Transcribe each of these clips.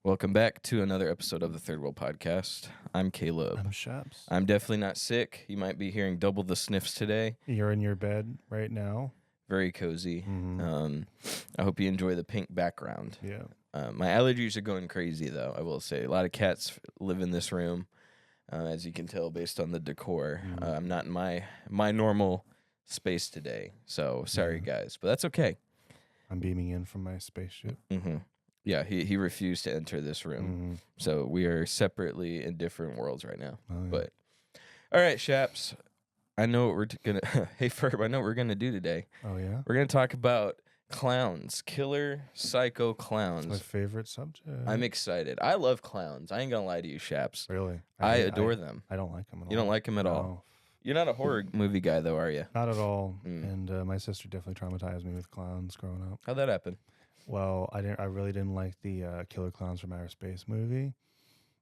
Welcome back to another episode of the Third World Podcast. I'm Caleb. I'm Shaps. I'm definitely not sick. You might be hearing double the sniffs today. You're in your bed right now. Very cozy. Mhm. I hope you enjoy the pink background. Yeah. My allergies are going crazy, though, I will say. A lot of cats live in this room, as you can tell based on the decor. I'm not in my normal space today, so sorry, guys. But that's okay. I'm beaming in from my spaceship. Mm-hmm. Yeah, he refused to enter this room. So we are separately in different worlds right now. Oh, yeah. But all right, Shaps, I know what we're gonna. Hey, Ferb, I know what we're gonna do today. Oh, yeah? We're gonna talk about clowns, killer psycho It's my clowns. favorite subject. I'm excited. I love clowns. I ain't gonna lie to you, Shaps. Really? I adore them. I don't like them at all. You don't like them at all. No, You're not a horror movie guy, though, are you? not at all. Mm. And my sister definitely traumatized me with clowns growing up. How'd that happen? Well, I really didn't like the Killer Clowns from Outer Space movie.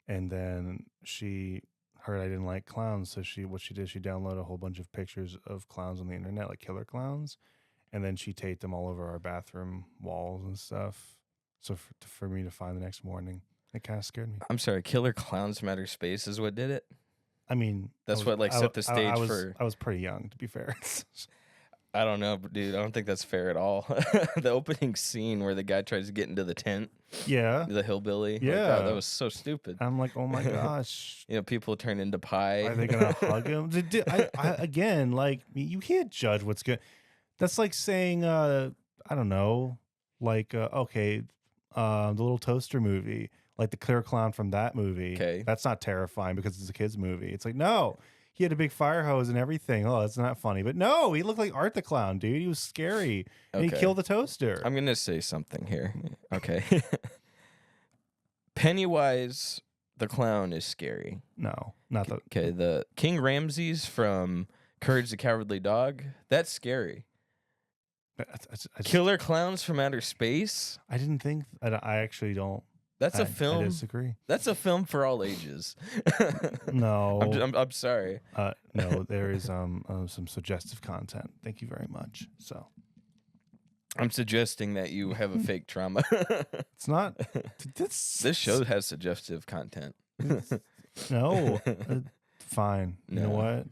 And then she heard I didn't like clowns, so she downloaded a whole bunch of pictures of clowns on the internet, like killer clowns, and then she taped them all over our bathroom walls and stuff. So for me to find the next morning, it kind of scared me. I'm sorry, killer clowns from outer space is what did it? I mean, That's what, like, set the stage for- I was pretty young, to be fair. I don't know, dude. I don't think that's fair at all. The opening scene where the guy tries to get into the tent, Yeah, the hillbilly. Like, Yeah. oh, that was so stupid. I'm like, oh my gosh. You know, people turn into pie. Are they gonna hug him? Again, like you can't judge what's good. That's like saying, I don't know, like okay, the little toaster movie, like the clear clown from that movie. Okay. That's not terrifying because it's a kids movie. It's like no, he had a big fire hose and everything. Oh, that's not funny. But no, he looked like Art the Clown, dude. He was scary, and he Okay. killed the toaster. I'm gonna say something here. Okay. Pennywise the clown is scary. No, not the. Okay, the King Ramses from Courage the Cowardly Dog. That's scary. Killer clowns from outer space. I didn't think. I actually don't. That's a I film. disagree. That's a film for all ages. No. I'm sorry. No, there is some suggestive content. Thank you very much. So I'm suggesting that you have a fake trauma. it's not. This show has suggestive content. No, fine. You know No. what?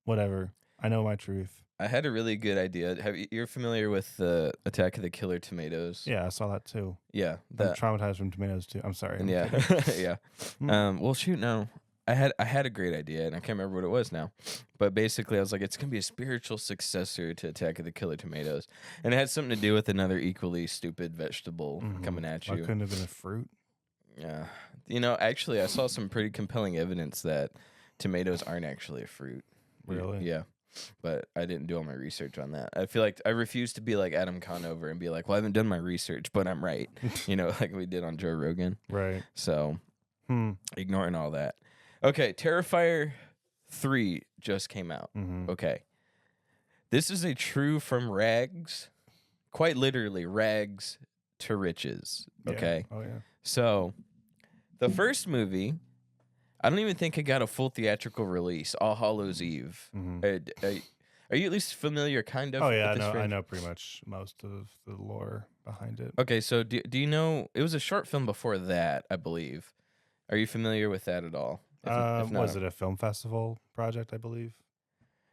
Whatever. I know my truth. I had a really good idea. You're familiar with the Attack of the Killer Tomatoes? Yeah, I saw that too. Yeah. I'm traumatized from tomatoes too. I'm sorry. I'm Yeah. kidding. Yeah. Mm. Well, shoot, no. I had a great idea, and I can't remember what it was now. But basically, I was like, it's going to be a spiritual successor to Attack of the Killer Tomatoes. And it had something to do with another equally stupid vegetable coming at Why you. couldn't have been a fruit? Yeah. You know, actually, I saw some pretty compelling evidence that tomatoes aren't actually a fruit. Really? Yeah. But I didn't do all my research on that. I feel like I refuse to be like Adam Conover and be like, well, I haven't done my research, but I'm right. You know, like we did on Joe Rogan. Right. So Hmm. ignoring all that. Okay, Terrifier 3 just came out. Mm-hmm. Okay. This is a true from rags, quite literally rags to riches. Okay. Yeah. Oh yeah. So the first movie, I don't even think it got a full theatrical release, All Hallows Eve. Mhm. Are you at least familiar kind of Oh yeah. with this I franchise? know pretty much most of the lore behind it. Okay, so do you know, it was a short film before that, I believe. Are you familiar with that at all? If not, Was it a film festival project? I believe.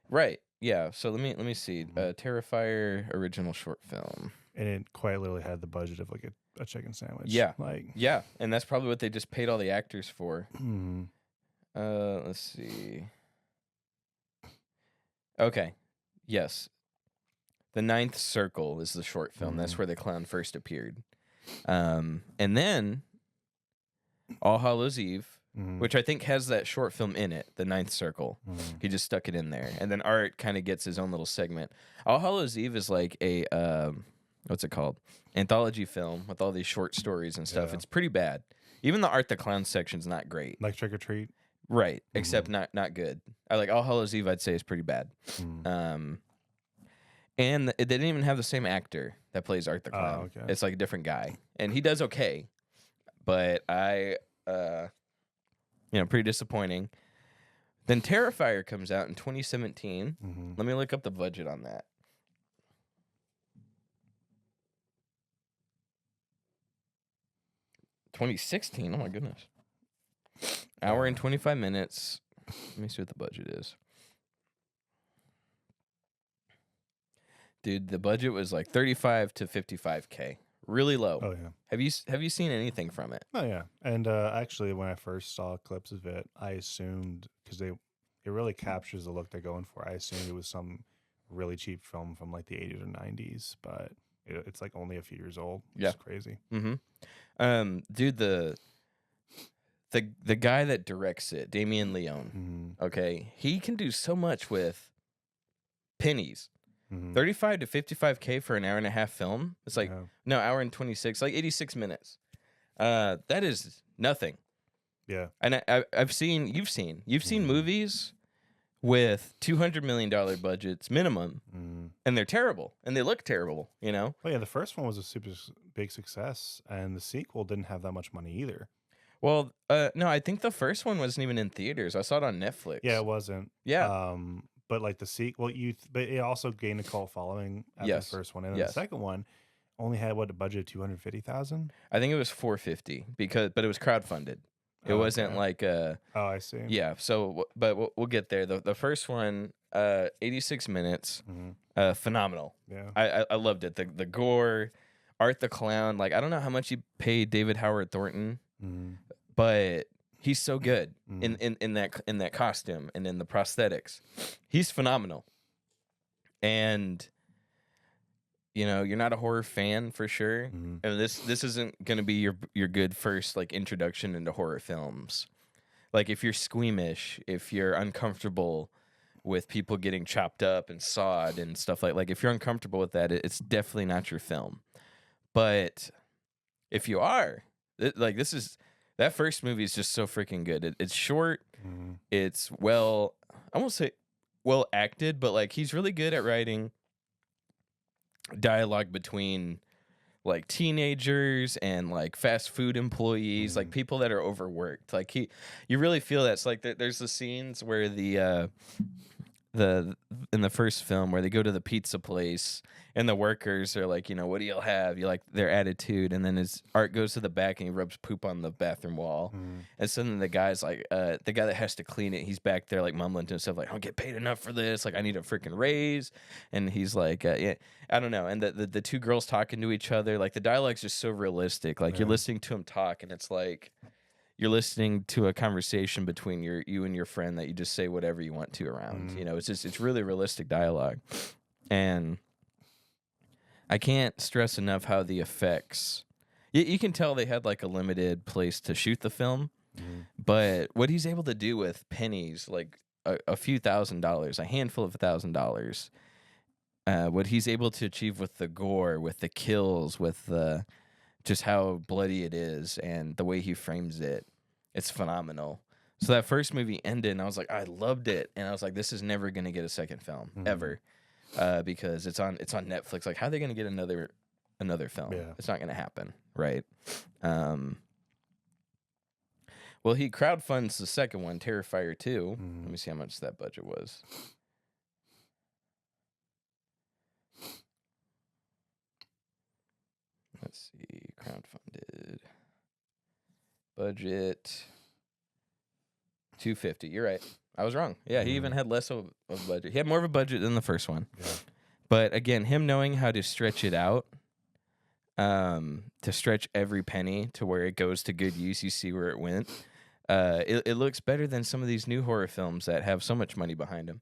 right. Yeah. So let me see. Mhm. Terrifier original short film. And it quite literally had the budget of like a chicken sandwich. Yeah. Like. Yeah, and that's probably what they just paid all the actors for. Mhm. Let's see. Okay. Yes. The Ninth Circle is the short film. That's Mhm. where the clown first appeared. And then All Hallows Eve, Mhm. which I think has that short film in it, The Ninth Circle. Mhm. He just stuck it in there. And then Art kind of gets his own little segment. All Hallows Eve is like a, what's it called? Anthology film with all these short stories and stuff. Yeah. It's pretty bad. Even the Art the Clown section's not great. Like Trick or Treat. Right. Except not good. I like All Hallows Eve, I'd say, is pretty bad. Mhm. And they didn't even have the same actor that plays Art the Oh, Clown. okay. It's like a different guy. And he does okay. But pretty disappointing. Then Terrifier comes out in 2017. Mhm. Let me look up the budget on that. 2016. Oh my goodness. Hour and 25 minutes. Let me see what the budget is. Dude, the budget was like 35 to 55K. Really low. Oh yeah. Have you seen anything from it? Oh yeah. And actually, when I first saw clips of it, I assumed because it really captures the look they're going for. I assumed it was some really cheap film from like the 80s or 90s, but it's like only a few years old. Which is crazy. Dude, the guy that directs it, Damien Leone. Okay, he can do so much with pennies. 35 to 55K for an hour and a half film. It's like no, hour and 26, like 86 minutes. That is nothing. Yeah. And you've seen movies with $200 million budgets minimum, and they're terrible and they look terrible. You know. Oh yeah, the first one was a super big success, and the sequel didn't have that much money either. Well, no, I think the first one wasn't even in theaters. I saw it on Netflix. Yeah, it wasn't. Yeah. But like the sequel, but it also gained a cult following after the first one, and then the second one only had a budget of 250,000. I think it was 450 but it was crowdfunded. It wasn't like Oh, I see. Yeah. So, but we'll get there. The first one, 86 minutes, phenomenal. Yeah. I loved it. The gore, Art the Clown. Like I don't know how much you paid David Howard Thornton, but he's so good in that costume and in the prosthetics. He's phenomenal. And you know, you're not a horror fan for sure. And this isn't going to be your good first like introduction into horror films. Like if you're squeamish, if you're uncomfortable with people getting chopped up and sawed and stuff like if you're uncomfortable with that, it's definitely not your film. But if you are, that first movie is just so freaking good. It's short. It's I won't say well acted, but like he's really good at writing dialogue between like teenagers and like fast food employees, like people that are overworked. Like you really feel that's like there's the scenes where the in the first film where they go to the pizza place and the workers are like, you know, what do y'all have? You like their attitude, and then his Art goes to the back and he rubs poop on the bathroom wall, and so then the guy's like, the guy that has to clean it, he's back there like mumbling to himself like, I don't get paid enough for this, like I need a freaking raise, and he's like, yeah, I don't know, and the two girls talking to each other, like the dialogue's just so realistic, like you're listening to them talk, and it's like you're listening to a conversation between you and your friend that you just say whatever you want to around. You know, it's really realistic dialogue. And I can't stress enough how the effects, you can tell they had like a limited place to shoot the film, but what he's able to do with pennies, like a few $1,000s, a handful of $1,000, what he's able to achieve with the gore, with the kills, with the just how bloody it is and the way he frames it, it's phenomenal. So that first movie ended and I was like, I loved it. And I was like, this is never going to get a second film ever. Because it's on Netflix. Like, how are they going to get another film? Yeah. It's not going to happen. Right. Well, he crowdfunds the second one, Terrifier 2. Let me see how much that budget was. Let's see, crowdfunded budget $250. You're right. I was wrong. Yeah, he even had less of a budget. He had more of a budget than the first one. Yeah. But again, him knowing how to stretch it out, to stretch every penny to where it goes to good use, you see where it went. It looks better than some of these new horror films that have so much money behind them.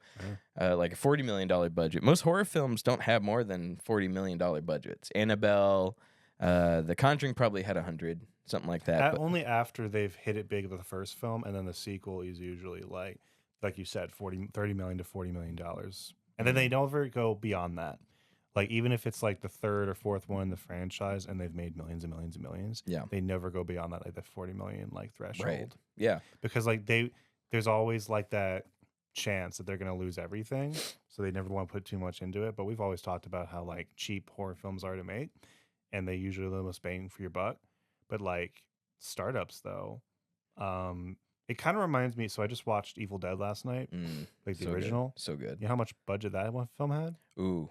Like a $40 million budget. Most horror films don't have more than $40 million budgets. Annabelle, The Conjuring probably had 100, something like that. But only after they've hit it big with the first film, and then the sequel is usually like you said, $30 million to $40 million. And then they never go beyond that. Like, even if it's like the third or fourth one in the franchise and they've made millions and millions and millions, they never go beyond that, like the 40 million like threshold. Right. Yeah. Because like there's always like that chance that they're going to lose everything. So they never want to put too much into it. But we've always talked about how like cheap horror films are to make, and they usually are the most bang for your buck. But like startups though, it kind of reminds me. So I just watched Evil Dead last night, like the original. Good. So good. You know how much budget that one film had? Ooh,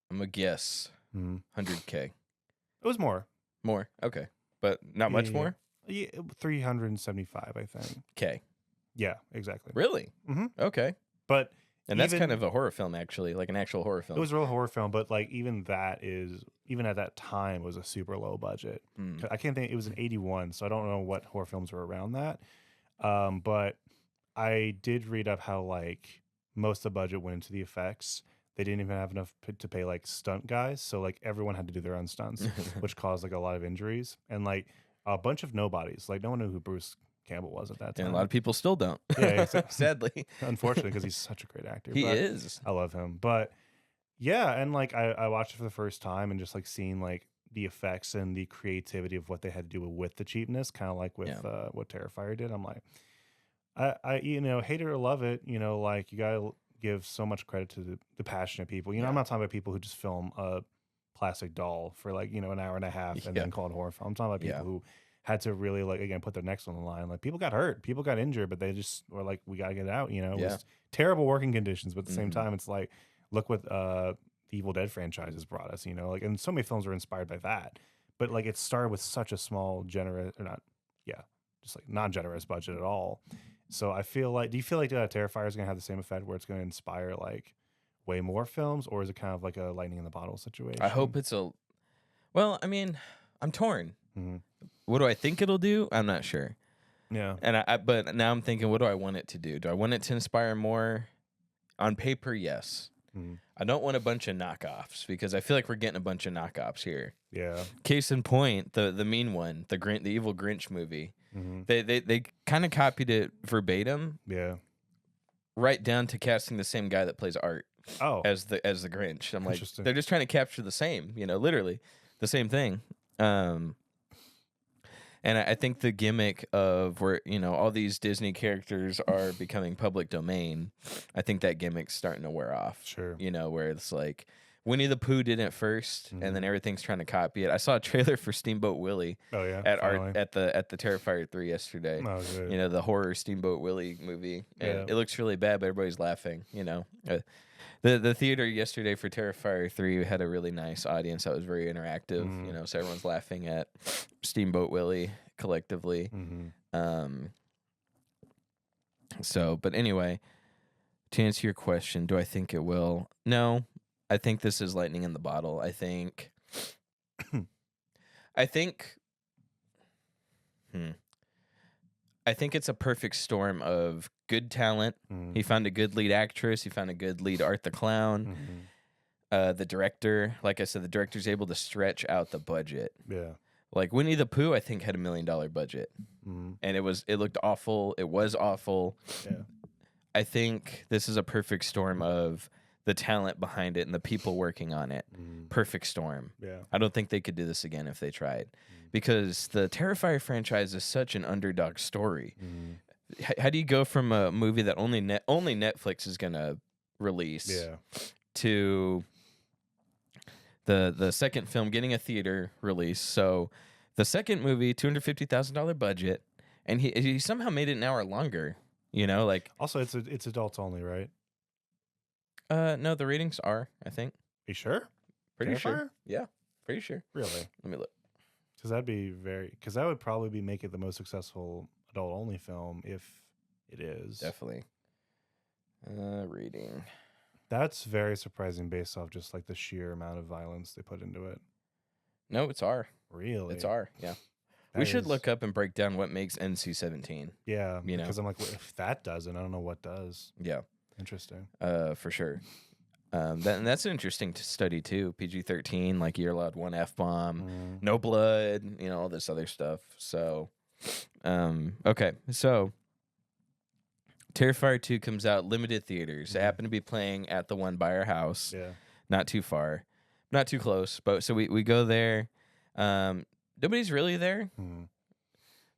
I'm gonna guess 100K. It was more. More, okay, but not much more. Yeah, 375, I think. Okay. Yeah, exactly. Really? hmm Okay. But And that's kind even of a horror film, actually, like an actual horror it film. was a real horror film, but like even at that time was a super low budget. Hmm. 'Cause I can't think it was an 81, so I don't know what horror films were around that. But I did read up how like most of the budget went into the effects. They didn't even have enough to pay like stunt guys, so like everyone had to do their own stunts, which caused like a lot of injuries and like a bunch of nobodies. Like no one knew who Bruce Campbell was at that time. And a lot of people still don't. Yeah, exactly. Sadly. Unfortunately, because he's such a great actor. He but is. I love him. But yeah, and like I watched it for the first time and just like seeing like the effects and the creativity of what they had to do with the cheapness, kind of like with Yeah. what Terrifier did. I'm like, I hate it or love it, like you gotta give so much credit to the passionate people. I'm Yeah. not talking about people who just film a plastic doll for like, an hour and a half and Yeah. then call it a horror film. I'm talking about people Yeah. who had to really like again put their necks on the line. Like people got hurt, people got injured, but they just were like, we gotta get it out. It Yeah. was terrible working conditions, but at the same Mhm. time, it's like look what the Evil Dead franchise has brought us. Like, and so many films are inspired by that. But like it started with such a small, generous or not, yeah, just like non-generous budget at all. So I feel like, do you feel like Terrifier is gonna have the same effect where it's gonna inspire like way more films, or is it kind of like a lightning in the bottle situation? I hope it's a. Well, I mean, I'm torn. Mhm. What do I think it'll do? I'm not sure. Yeah. And but now I'm thinking, what do I want it to do? Do I want it to inspire more? On paper, yes. Mhm. I don't want a bunch of knockoffs because I feel like we're getting a bunch of knockoffs here. Yeah. Case in point, the mean one, the evil Grinch movie. hmm They kind of copied it verbatim, Yeah. right down to casting the same guy that plays Art Oh. as the Grinch. I'm like, Interesting. they're just trying to capture the same, literally the same thing. And I think the gimmick of where all these Disney characters are becoming public domain, I think that gimmick's starting to wear off. Sure. Where it's like Winnie the Pooh did it 1st, and then everything's trying to copy it. I saw a trailer for Steamboat Willie Oh yeah. at finally. at the Terrifier 3 yesterday. Oh, good. The horror Steamboat Willie movie. And Yeah. it looks really bad, but everybody's laughing. The theater yesterday for Terrifier 3 had a really nice audience that was very interactive. So everyone's laughing at Steamboat Willie collectively. Mm-hmm. But anyway, to answer your question, do I think it will? No, I think this is lightning in the bottle. I think it's a perfect storm of good talent. He found a good lead actress. He found a good lead Art the Clown. The director, like I said, the director's able to stretch out the budget. Yeah. Like Winnie the Pooh, I think had $1 million budget, and it looked awful. It was awful. Yeah. I think this is a perfect storm of the talent behind it and the people working on it. Perfect storm. Yeah. I don't think they could do this again if they tried, because the Terrifier franchise is such an underdog story. How do you go from a movie that only Netflix is gonna release to the second film getting a theater release? So the second movie, $250,000 budget, and he somehow made it an hour longer. Also, it's adults only, right? No, the ratings are, I think. You sure? Pretty sure. Terrifier? Yeah, pretty sure. Really? Let me look. Because that would probably make it the most successful adult only film if it is. Definitely. Rating. That's very surprising based off just like the sheer amount of violence they put into it. No, it's R. Really? It's R. Yeah. That We should is- look up and break down what makes NC-17. Yeah, you know. because I'm like, well, if that doesn't, I don't know what does. Yeah. Interesting. For sure. And that's an interesting study too. PG-13, like you're allowed one F-bomb, no blood, all this other stuff. So, okay. So, Terrifier 2 comes out, limited theaters. It happened to be playing at the one by our house. Yeah. Not too far, not too close. But so we go there. Nobody's really there.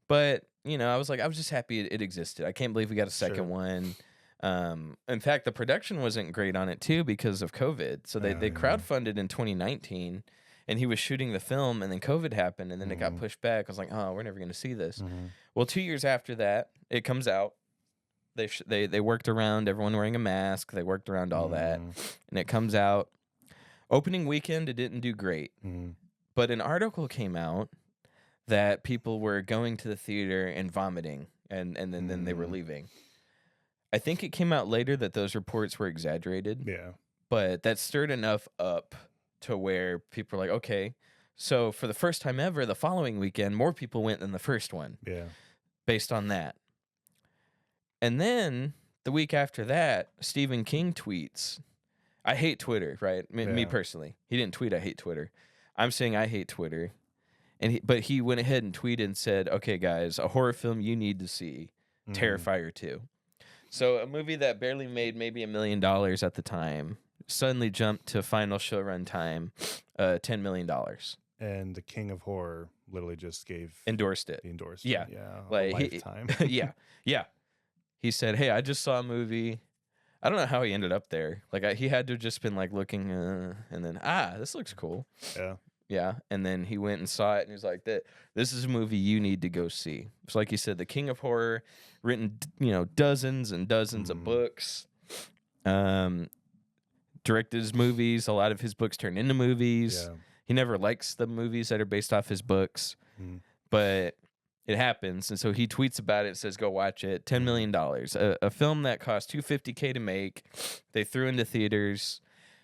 But, I was just happy it existed. I can't believe we got a second one. In fact, the production wasn't great on it too because of COVID. So they crowdfunded in 2019, and he was shooting the film, and then COVID happened, and then it got pushed back. I was like, oh, we're never going to see this. Well, 2 years after that, it comes out. They worked around everyone wearing a mask. They worked around all that, and it comes out. Opening weekend, it didn't do great. But an article came out that people were going to the theater and vomiting, and then they were Mm. leaving. I think it came out later that those reports were exaggerated, Yeah. but that stirred enough up to where people were like, okay, so for the first time ever, the following weekend, more people went than the first one Yeah. based on that. And then the week after that, Stephen King tweets, I hate Twitter, right? Me Yeah. personally. He didn't tweet, I hate Twitter. I'm saying I hate Twitter. But he went ahead and tweeted and said, okay, guys, a horror film you need to see, Mhm. Terrifier 2. So a movie that barely made maybe $1 million at the time suddenly jumped to final show run time, $10 million. And the King of Horror literally just gave Endorsed it. the endorsement. Yeah. Yeah. Like, A lifetime. yeah. Yeah. He said, hey, I just saw a movie. I don't know how he ended up there. Like, he had to have just been like looking, and then, this looks cool. Yeah. Yeah. And then he went and saw it, and he was like, this is a movie you need to go see. It's like you said, the King of Horror, written, dozens and dozens of books. Directed his movies. A lot of his books turned into movies. Yeah. He never likes the movies that are based off his books, but it happens. And so he tweets about it, says, go watch it. $10 million. A film that cost $250K to make. They threw into theaters.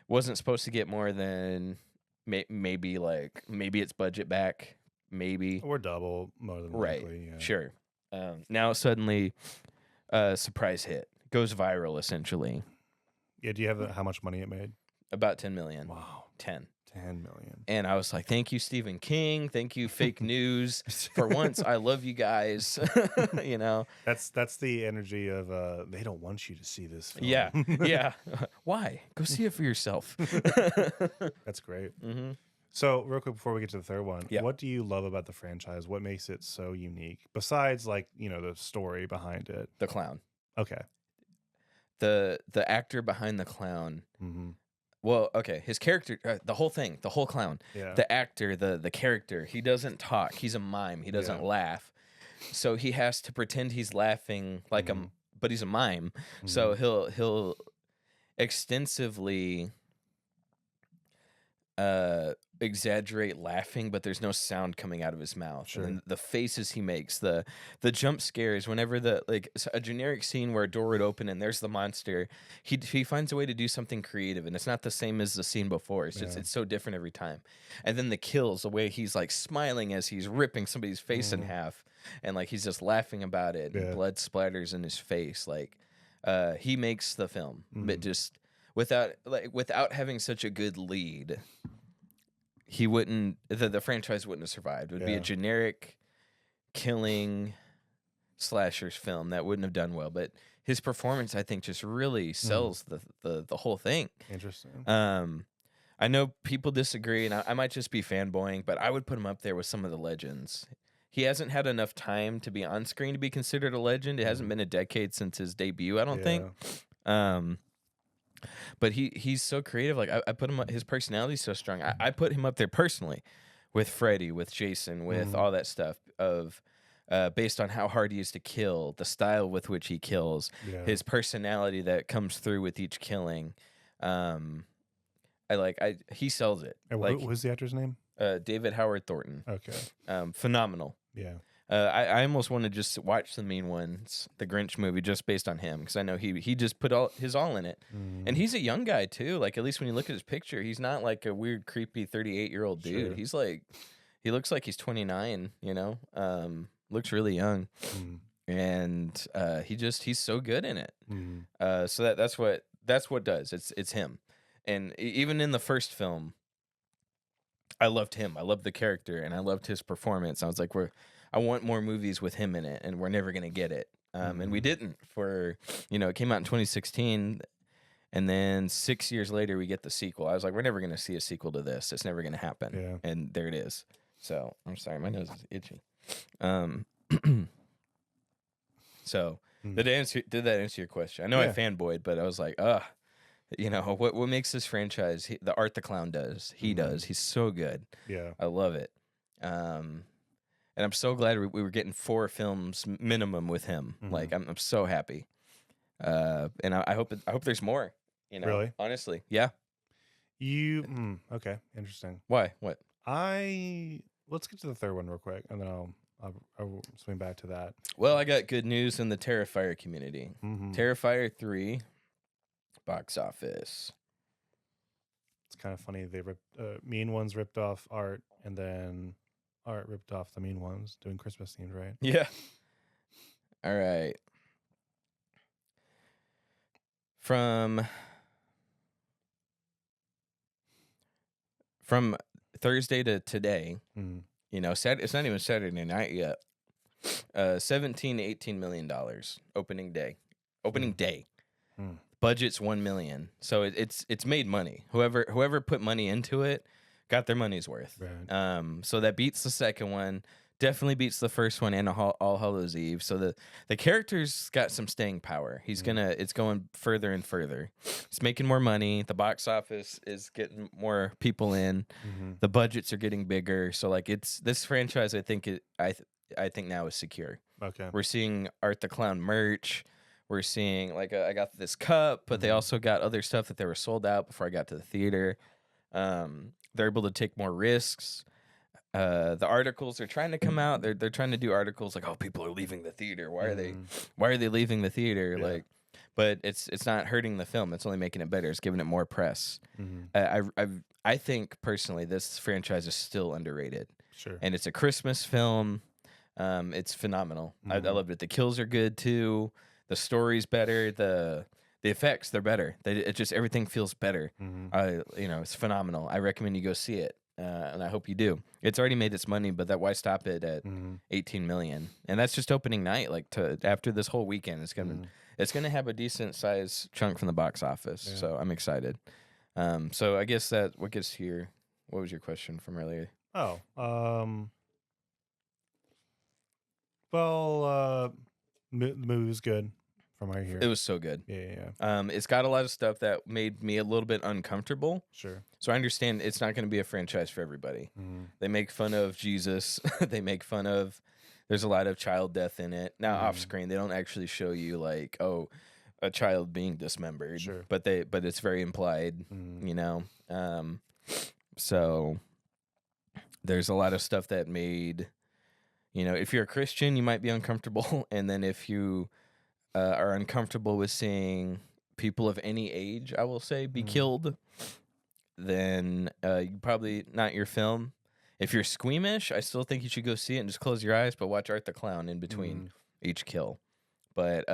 Wasn't supposed to get more than maybe its budget back. Maybe. Or double, more than likely. Yeah. Sure. Now suddenly, surprise hit. Goes viral, essentially. Yeah. Do you have how much money it made? About 10 million. Wow. 10. 10 million. And I was like, thank you, Stephen King. Thank you, fake news. For once, I love you guys. That's the energy of they don't want you to see this film. Yeah. Yeah. Why? Go see it for yourself. That's great. Mm-hmm. So, real quick before we get to the third one, Yeah. what do you love about the franchise? What makes it so unique? Besides, the story behind it. The clown. Okay. The actor behind the clown. Mm-hmm. Well, okay, his character, the whole thing, the whole clown. Yeah. The actor, the character, he doesn't talk. He's a mime. He doesn't laugh. So he has to pretend he's laughing like but he's a mime. So he'll extensively exaggerate laughing, but there's no sound coming out of his mouth. Sure. And the faces he makes, the jump scares, whenever a generic scene where a door would open and there's the monster, he finds a way to do something creative, and it's not the same as the scene before. It's just, it's so different every time. And then the kills, the way he's like smiling as he's ripping somebody's face in half, and like he's just laughing about it, and blood splatters in his face. Like he makes the film, but just without having such a good lead, he wouldn't, the franchise wouldn't have survived. It would be a generic killing slashers film that wouldn't have done well. But his performance, I think, just really sells the whole thing. Interesting. I know people disagree, and I might just be fanboying, but I would put him up there with some of the legends. He hasn't had enough time to be on screen to be considered a legend. It hasn't been a decade since his debut, I don't think. But he's so creative. Like I put him. His personality's so strong. I put him up there personally, with Freddy, with Jason, with all that stuff of, based on how hard he is to kill, the style with which he kills, his personality that comes through with each killing. He sells it. And like, who's the actor's name? David Howard Thornton. Okay. Phenomenal. Yeah. I almost want to just watch The Mean Ones, the Grinch movie, just based on him, because I know he just put his all in it. And he's a young guy too. Like, at least when you look at his picture, he's not like a weird, creepy 38-year-old dude. Sure. He's like, he looks like he's 29. Looks really young, and he's so good in it. So that's what does. It's him, and even in the first film, I loved him. I loved the character, and I loved his performance. I was like, I want more movies with him in it, and we're never gonna get it. And we didn't. It came out in 2016, and then 6 years later we get the sequel. I was like, we're never gonna see a sequel to this. It's never gonna happen. Yeah. And there it is. So I'm sorry, my nose is itchy. So did that answer your question? I know I fanboyed, but I was like, what makes this franchise? The art the clown does. He does. He's so good. Yeah. I love it. And I'm so glad we were getting 4 films minimum with him. Like I'm so happy. And I hope there's more. Really? Honestly, yeah. Okay, interesting. Why? What? I let's get to the third one real quick, and then I'll swing back to that. Well, I got good news in the Terrifier community. Mm-hmm. Terrifier 3 box office. It's kind of funny. They ripped Mean Ones ripped off Art, and then Art ripped off the Mean Ones, doing Christmas themed, right? Yeah. All right. From Thursday to today, Mm-hmm. you know, it's not even Saturday night yet. 17 to 18 million dollars opening day. Mm. Budget's 1 million. So it's made money. Whoever put money into it got their money's worth. Right. So that beats the second one. Definitely beats the first one and All Hallows Eve. So the character's got some staying power. It's going further and further. It's making more money. The box office is getting more people in. Mm-hmm. The budgets are getting bigger. So like this franchise, I think now is secure. Okay. We're seeing Art the Clown merch. We're seeing like I got this cup, but they also got other stuff that they were sold out before I got to the theater. They're able to take more risks. The articles are trying to come out. They're trying to do articles like, oh, people are leaving the theater. Why are they leaving the theater? Yeah. Like, but it's not hurting the film. It's only making it better. It's giving it more press. Mm-hmm. I think personally this franchise is still underrated. Sure. And it's a Christmas film. It's phenomenal. I loved it. The kills are good too. The story's better. The effects, they're better. It just everything feels better. Mm-hmm. It's phenomenal. I recommend you go see it, and I hope you do. It's already made its money, but why stop it at 18 million? And that's just opening night. Like after this whole weekend, it's gonna have a decent size chunk from the box office. Yeah. So I'm excited. So I guess what gets here. What was your question from earlier? Oh, well, the movie was good from right here. It was so good. Yeah. It's got a lot of stuff that made me a little bit uncomfortable. Sure. So I understand it's not going to be a franchise for everybody. Mm-hmm. They make fun of Jesus. They make fun of. There's a lot of child death in it. Now off screen, they don't actually show you like, oh, a child being dismembered. Sure. But it's very implied. You know. So there's a lot of stuff that made. You know, if you're a Christian, you might be uncomfortable, and then if you are uncomfortable with seeing people of any age, I will say, be killed, then probably not your film. If you're squeamish, I still think you should go see it and just close your eyes, but watch Art the Clown in between each kill. But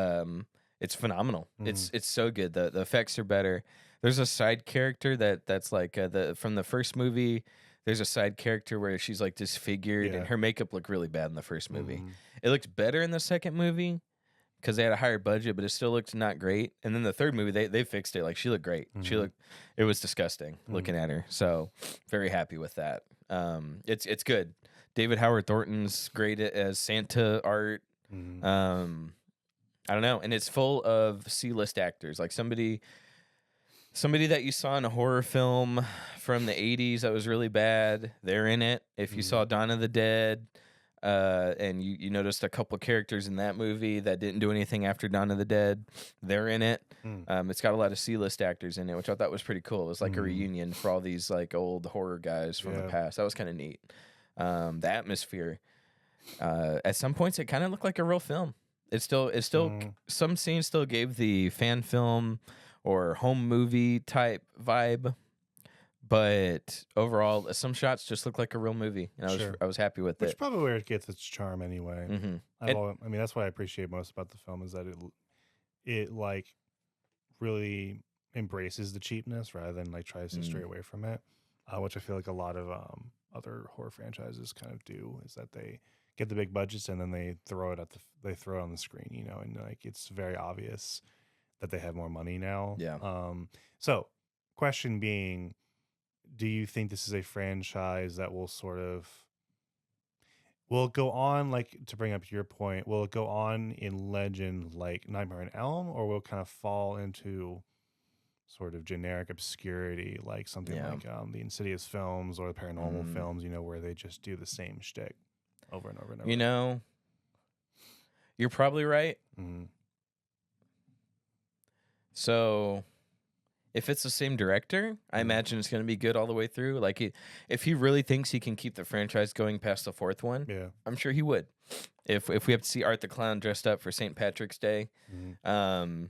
it's phenomenal. It's so good. The effects are better. There's a side character that's like from the first movie. There's a side character where she's like disfigured, and her makeup looked really bad in the first movie. It looked better in the second movie because they had a higher budget, but it still looked not great. And then the third movie, they fixed it. Like she looked great. It was disgusting looking at her. So very happy with that. It's good. David Howard Thornton's great as Santa Art. I don't know, and it's full of C-list actors, like somebody that you saw in a horror film from the 80s that was really bad, they're in it. If you saw Dawn of the Dead, and you noticed a couple characters in that movie that didn't do anything after Dawn of the Dead, they're in it. It's got a lot of C-list actors in it, which I thought was pretty cool. It was like a reunion for all these like old horror guys from the past. That was kind of neat. The atmosphere. At some points, it kind of looked like a real film. It's still some scenes still gave the fan film or home movie type vibe, but overall, some shots just look like a real movie, and I was happy with Which it. is probably where it gets its charm anyway. I mean, that's what I appreciate most about the film is that it like really embraces the cheapness rather than like tries to stray away from it, which I feel like a lot of other horror franchises kind of do, is that they get the big budgets and then they throw it on the screen, you know, and like it's very obvious that they have more money now. Yeah. So question being, do you think this is a franchise that will will it go on, like, to bring up your point, will it go on in legend like Nightmare on Elm, or will it kind of fall into sort of generic obscurity like something like the Insidious films or the paranormal films, you know, where they just do the same shtick over and over and over? You know, you're probably right. So If it's the same director, I Mhm. imagine it's going to be good all the way through. Like, if he really thinks he can keep the franchise going past the fourth one, Yeah. I'm sure he would. If we have to see Art the Clown dressed up for St. Patrick's Day, Mhm.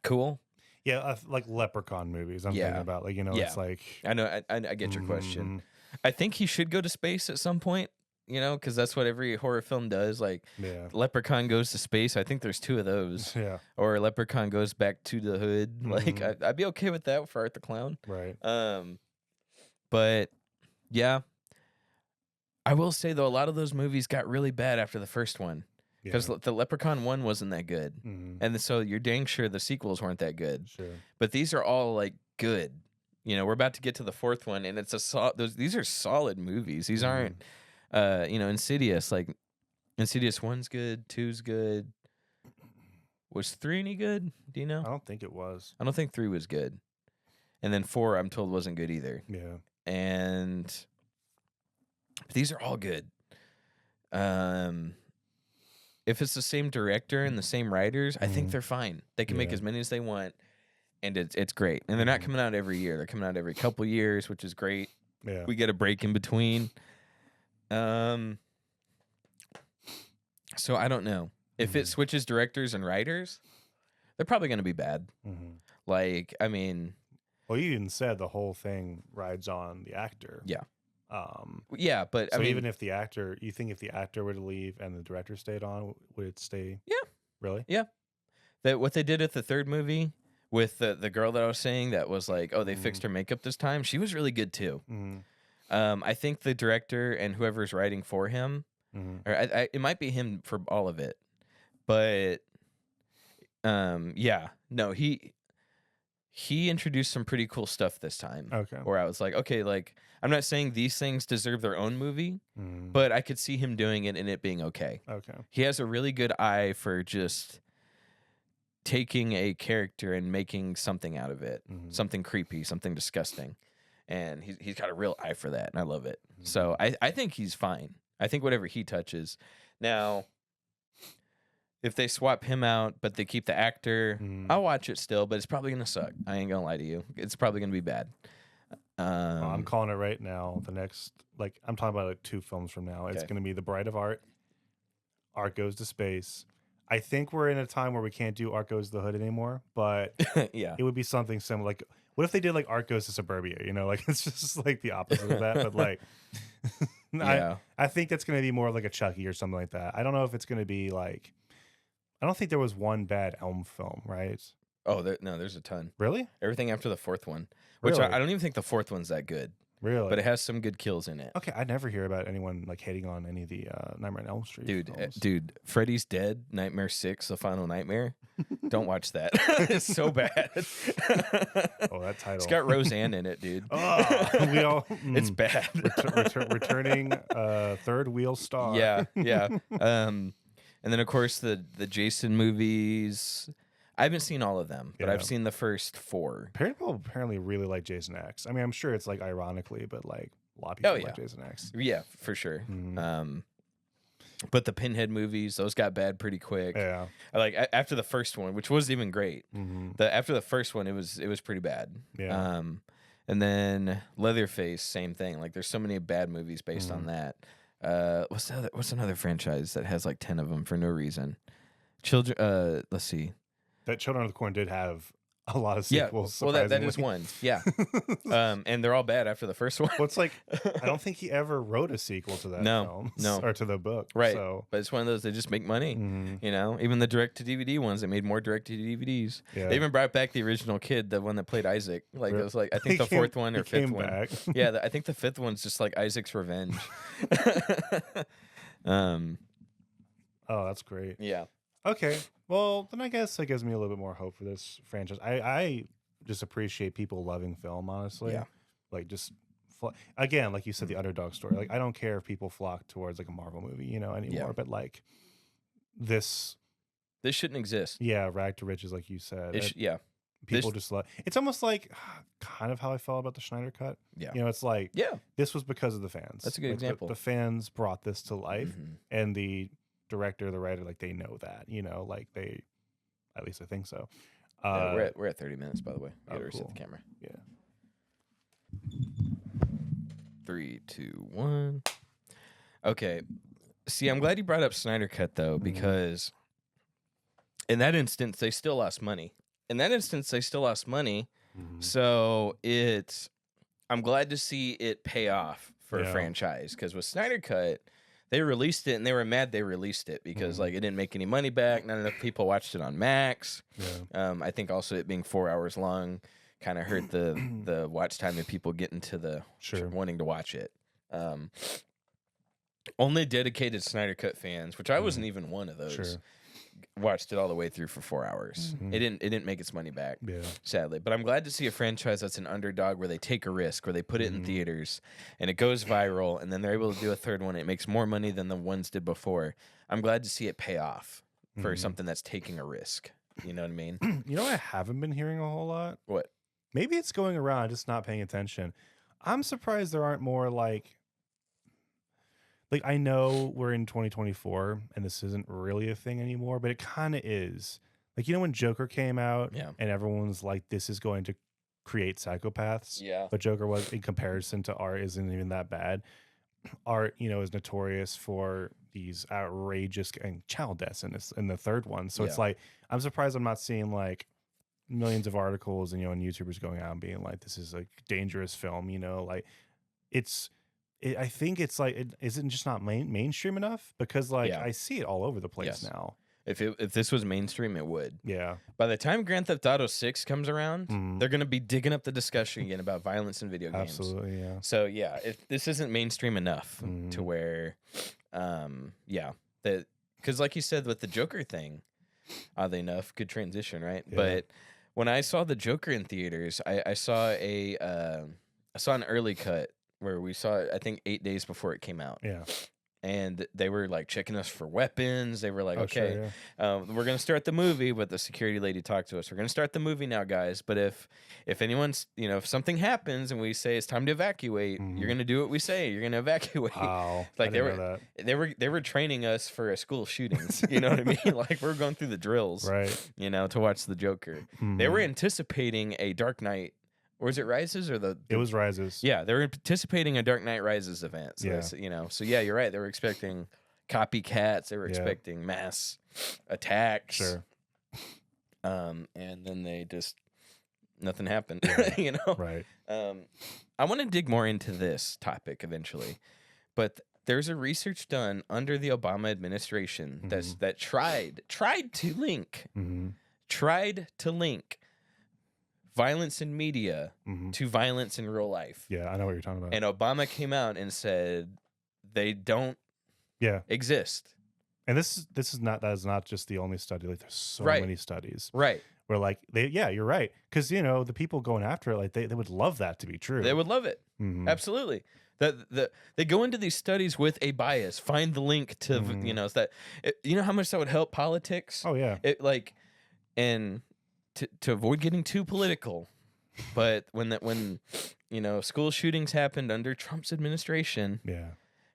cool. Yeah, like Leprechaun movies. I'm thinking Yeah. about like Yeah. it's like I know. I get your question. Mhm. I think he should go to space at some point. Because that's what every horror film does. Like, Yeah. Leprechaun goes to space. I think there's 2 of those. Yeah. Or Leprechaun goes back to the hood. Like, Mhm. I'd be okay with that for Art the Clown. Right. But yeah, I will say though, a lot of those movies got really bad after the first one Yeah. because the Leprechaun one wasn't that good, Mhm. and so you're dang sure the sequels weren't that good. Sure. But these are all like good. We're about to get to the fourth one, and it's these are solid movies. These aren't, Insidious. Like, Insidious 1's good, 2's good. Was 3 any good? Do you know? I don't think it was. I don't think 3 was good, and then 4 I'm told wasn't good either. Yeah. And these are all good. If it's the same director and the same writers, I think Mhm. they're fine. They can make Yeah. as many as they want, and it's great. And they're not Mhm. coming out every year; they're coming out every couple years, which is great. Yeah. We get a break in between. So I don't know if it Mhm. switches directors and writers, they're probably going to be bad. Mhm. Like, I mean, Well, you even said the whole thing rides on the actor. yeah, Um. yeah, but So I mean, even if the actor, you think if the actor were to leave and the director stayed on, would it stay? Yeah. Really? yeah, that what they did at the third movie with the girl that I was saying that was like, oh, they fixed her makeup this time. She was really good too. Mhm. I think the director and whoever's writing for him, Mhm. or it might be him for all of it, but yeah, no, he introduced some pretty cool stuff this time. Okay. Where I was like, okay, like I'm not saying these things deserve their own movie, Mhm. but I could see him doing it and it being okay. Okay. He has a really good eye for just taking a character and making something out of it, Mhm. something creepy, something disgusting, and he's got a real eye for that, and I love it. So I think he's fine. I think whatever he touches. Now, if they swap him out but they keep the actor, Mhm. I'll watch it still, but it's probably gonna suck. I ain't gonna lie to you. It's probably gonna be bad. I'm calling it right now. The next, like, I'm talking about like 2 films from now. It's Okay. going to be The Bride of Art. Art Goes to Space. I think we're in a time where we can't do Art Goes to the Hood anymore, but yeah. it would be something similar. Like, what if they did like Art Goes to Suburbia? Like it's just like the opposite of that. But like, Yeah. I think that's going to be more like a Chucky or something like that. I don't know if it's going to be like. I don't think there was one bad Elm film, right? Oh, no, there's a ton. Really? Everything after the fourth one, which Really? I don't even think the fourth one's that good, Really? but it has some good kills in it. Okay, I never hear about anyone like hating on any of the Nightmare on Elm Street films. Dude, Freddy's Dead, Nightmare 6, The Final Nightmare. Don't watch that. It's so bad. Oh, that title. It's got Roseanne in it, dude. Oh, we all. It's bad. Returning third wheel star. Yeah, yeah. And then of course the Jason movies. I haven't seen all of them, but Yeah. I've seen the first 4. People apparently really like Jason X. I mean, I'm sure it's like ironically, but like a lot of people Oh, yeah. like Jason X. Yeah, for sure. Mhm. But the Pinhead movies, those got bad pretty quick. Yeah. Like after the first one, which wasn't even great. Mhm. After the first one, it was pretty bad. Yeah. And then Leatherface, same thing. Like there's so many bad movies based on that. What's another franchise that has like 10 of them for no reason? Children. Let's see. That Children of the Corn did have a lot of Yeah. sequels. Well, that is surprisingly. one. Yeah. And they're all bad after the first one. Well, it's like I don't think he ever wrote a sequel to that No, film. no. Or to the book. Right. So But it's one of those they just make money. mhm. Even the direct to DVD ones, they made more direct to DVDs. Yeah. They even brought back the original kid, the one that played Isaac. Like it was like I think He the came- fourth one or he fifth came one. back. Yeah, I think the fifth one's just like Isaac's revenge. Oh, that's great. Yeah. Okay. Well, then I guess that gives me a little bit more hope for this franchise. I just appreciate people loving film, honestly. Yeah. Like just again, like you said, the underdog story. Like I don't care if people flock towards like a Marvel movie, anymore. Yeah. But like this, This shouldn't exist. yeah, rag to riches, like you said. Yeah. People just love. It's almost like kind of how I felt about the Schneider Cut. Yeah. It's like Yeah. this was because of the fans. That's a good Like, example. The fans brought this to life, Mhm. and the director, the writer, like they know that. Like they, at least I think so. We're at 30 minutes, by the way. We gotta reset cool. the camera. Yeah. 3, 2, 1. Okay. See, I'm glad you brought up Snyder Cut though, because in that instance they still lost money. So I'm glad to see it pay off for a franchise, because with Snyder Cut, they released it and they were mad they released it because like it didn't make any money back. Not enough people watched it on Max. Yeah. I think also it being 4 hours long kind of hurt the watch time of people getting to the wanting to watch it. Only dedicated Snyder Cut fans, which I wasn't even one of those, watched it all the way through for 4 hours. It didn't make its money back, sadly. But I'm glad to see a franchise that's an underdog, where they take a risk, where they put it in theaters and it goes viral, and then they're able to do a third one. It makes more money than the ones did before. I'm glad to see it pay off for something that's taking a risk. You know what I mean? You know what I haven't been hearing a whole lot? What? Maybe it's going around, just not paying attention. I'm surprised there aren't more like I know we're in 2024 and this isn't really a thing anymore, but it kind of is. Like, you know, when Joker came out and everyone's like, this is going to create psychopaths. Yeah. But Joker was, in comparison to art, isn't even that bad. Art, you know, is notorious for these outrageous and child deaths in the third one. So it's like, I'm surprised I'm not seeing like millions of articles and, you know, and YouTubers going out and being like, this is a dangerous film, you know, like I think it's like, it isn't just not mainstream enough, because like I see it all over the place now. If this was mainstream, it would. Yeah. By the time Grand Theft Auto 6 comes around, they're going to be digging up the discussion again about violence in video games. Absolutely, yeah. So yeah, if this isn't mainstream enough to where, that, because like you said with the Joker thing, oddly enough, good transition, right? Yeah. But when I saw the Joker in theaters, I saw an early cut where we saw it, I think 8 days before it came out. Yeah. And they were like checking us for weapons. They were like, okay, we're going to start the movie. But the security lady talked to us. We're going to start the movie now, guys. But if anyone's, you know, if something happens and we say it's time to evacuate, you're going to do what we say. You're going to evacuate. Wow. Like they were training us for a school shooting. You know what I mean? Like we're going through the drills, right? You know, to watch the Joker. They were anticipating a Dark Knight. Or was it Rises or It was Rises. Yeah, they were anticipating a Dark Knight Rises event. So you know, so yeah, you're right. They were expecting copycats. They were expecting mass attacks. Sure. And then they just nothing happened. You know. Right. I want to dig more into this topic eventually, but there's a research done under the Obama administration that tried to link violence in media to violence in real life. Yeah, I know what you're talking about. And Obama came out and said they don't exist. And that is not just the only study. Like there's so many studies. Right. Where like you're right. Because you know, the people going after it, like they would love that to be true. They would love it. Absolutely. They go into these studies with a bias, find the link to you know, you know how much that would help politics? Oh yeah. To avoid getting too political, but when you know school shootings happened under Trump's administration,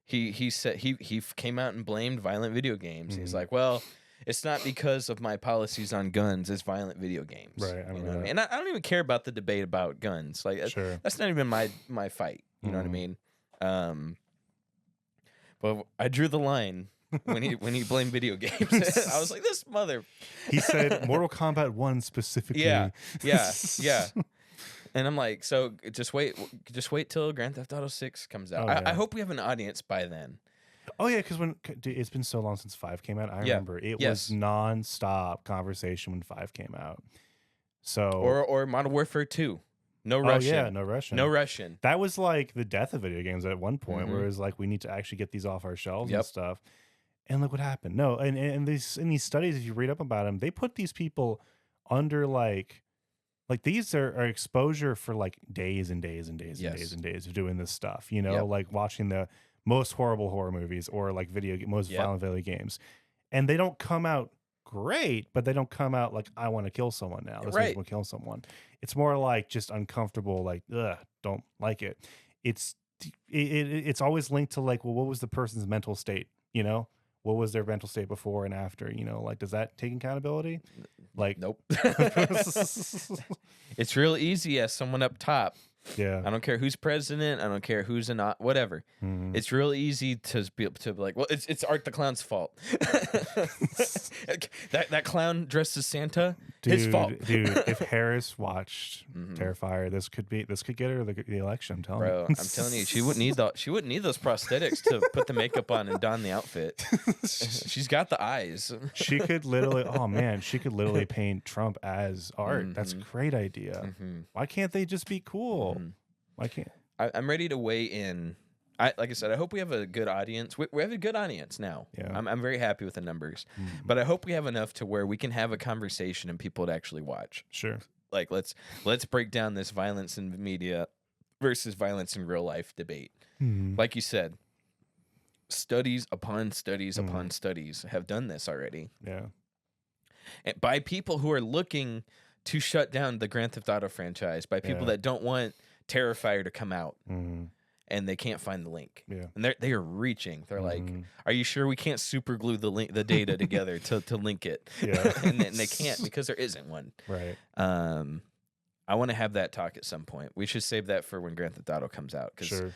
he said he came out and blamed violent video games. He's like, well, it's not because of my policies on guns; it's violent video games. Right. You know what I mean? And I don't even care about the debate about guns. Like that's not even my fight. You know what I mean? But I drew the line. when he blamed video games. I was like, this mother. He said Mortal Kombat 1 specifically. Yeah. And I'm like, so just wait till Grand Theft Auto 6 comes out. I hope we have an audience by then. Oh yeah, because it's been so long since 5 came out. I remember it was non-stop conversation when 5 came out. So or Modern Warfare 2. No Russian. Oh yeah, no Russian. No Russian. That was like the death of video games at one point, where it was like we need to actually get these off our shelves and stuff. And look what happened. No, and in these studies, if you read up about them, they put these people under like these are exposure for like days and days and days and days and days of doing this stuff. You know, like watching the most horrible horror movies or like most violent video games, and they don't come out great, but they don't come out like I want to kill someone now. This makes me kill someone. It's more like just uncomfortable. Like don't like it. It's always linked to like, well, what was the person's mental state? You know. what was their mental state before and after? You know, like, does that take accountability? Like, Nope. It's real easy as someone up top. yeah. I don't care who's president. I don't care who's not. Whatever. Mhm. It's real easy to be like, well, it's Art the Clown's fault. that clown dressed as Santa, his fault. Dude, if Harris watched Mhm. Terrifier, this could get her the election. I'm telling Bro, you. I'm telling you, she wouldn't need those prosthetics to put the makeup on and don the outfit. She's got the eyes. She could literally, oh man, she could literally paint Trump as art. That's a Mhm. great idea. Mhm. Why can't they just be cool? Mhm. Why can't? I'm ready to weigh in. Like I said, I hope we have a good audience. We have a good audience now. Yeah. I'm very happy with the numbers, Mhm. but I hope we have enough to where we can have a conversation and people would actually watch. Sure. Like let's break down this violence in media versus violence in real life debate. Mhm. Like you said, studies upon studies Mhm. upon studies have done this already, Yeah. and by people who are looking to shut down the Grand Theft Auto franchise, by people Yeah. that don't want Terrifier to come out. Mhm. And they can't find the link. Yeah. And they are reaching. They're like, Mhm. "Are you sure we can't super glue the data together to link it?" Yeah. and they can't because there isn't one. Right. I want to have that talk at some point. We should save that for when Grand Theft Auto comes out because, Sure.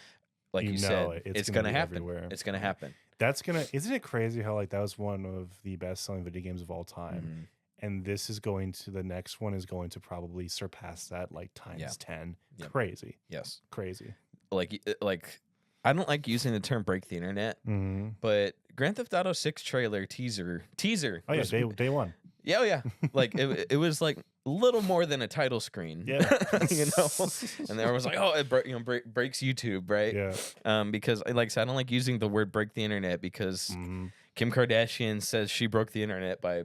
like you know said, it's gonna gonna be happen. everywhere. It's gonna happen. Isn't it crazy how like that was one of the best selling video games of all time? Mhm. And the next one is going to probably surpass that like times 10. Yep. Crazy. Yes. Crazy. Like I don't like using the term "break the internet," Mm-hmm. but Grand Theft Auto 6 trailer teaser. Oh yeah, was- day one. Yeah, oh yeah. Like it was like a little more than a title screen. Yeah. you know. And everyone's like, "Oh, it breaks YouTube, right?" Yeah. Because like I said, I don't like using the word "break the internet" because Mm-hmm. Kim Kardashian says she broke the internet by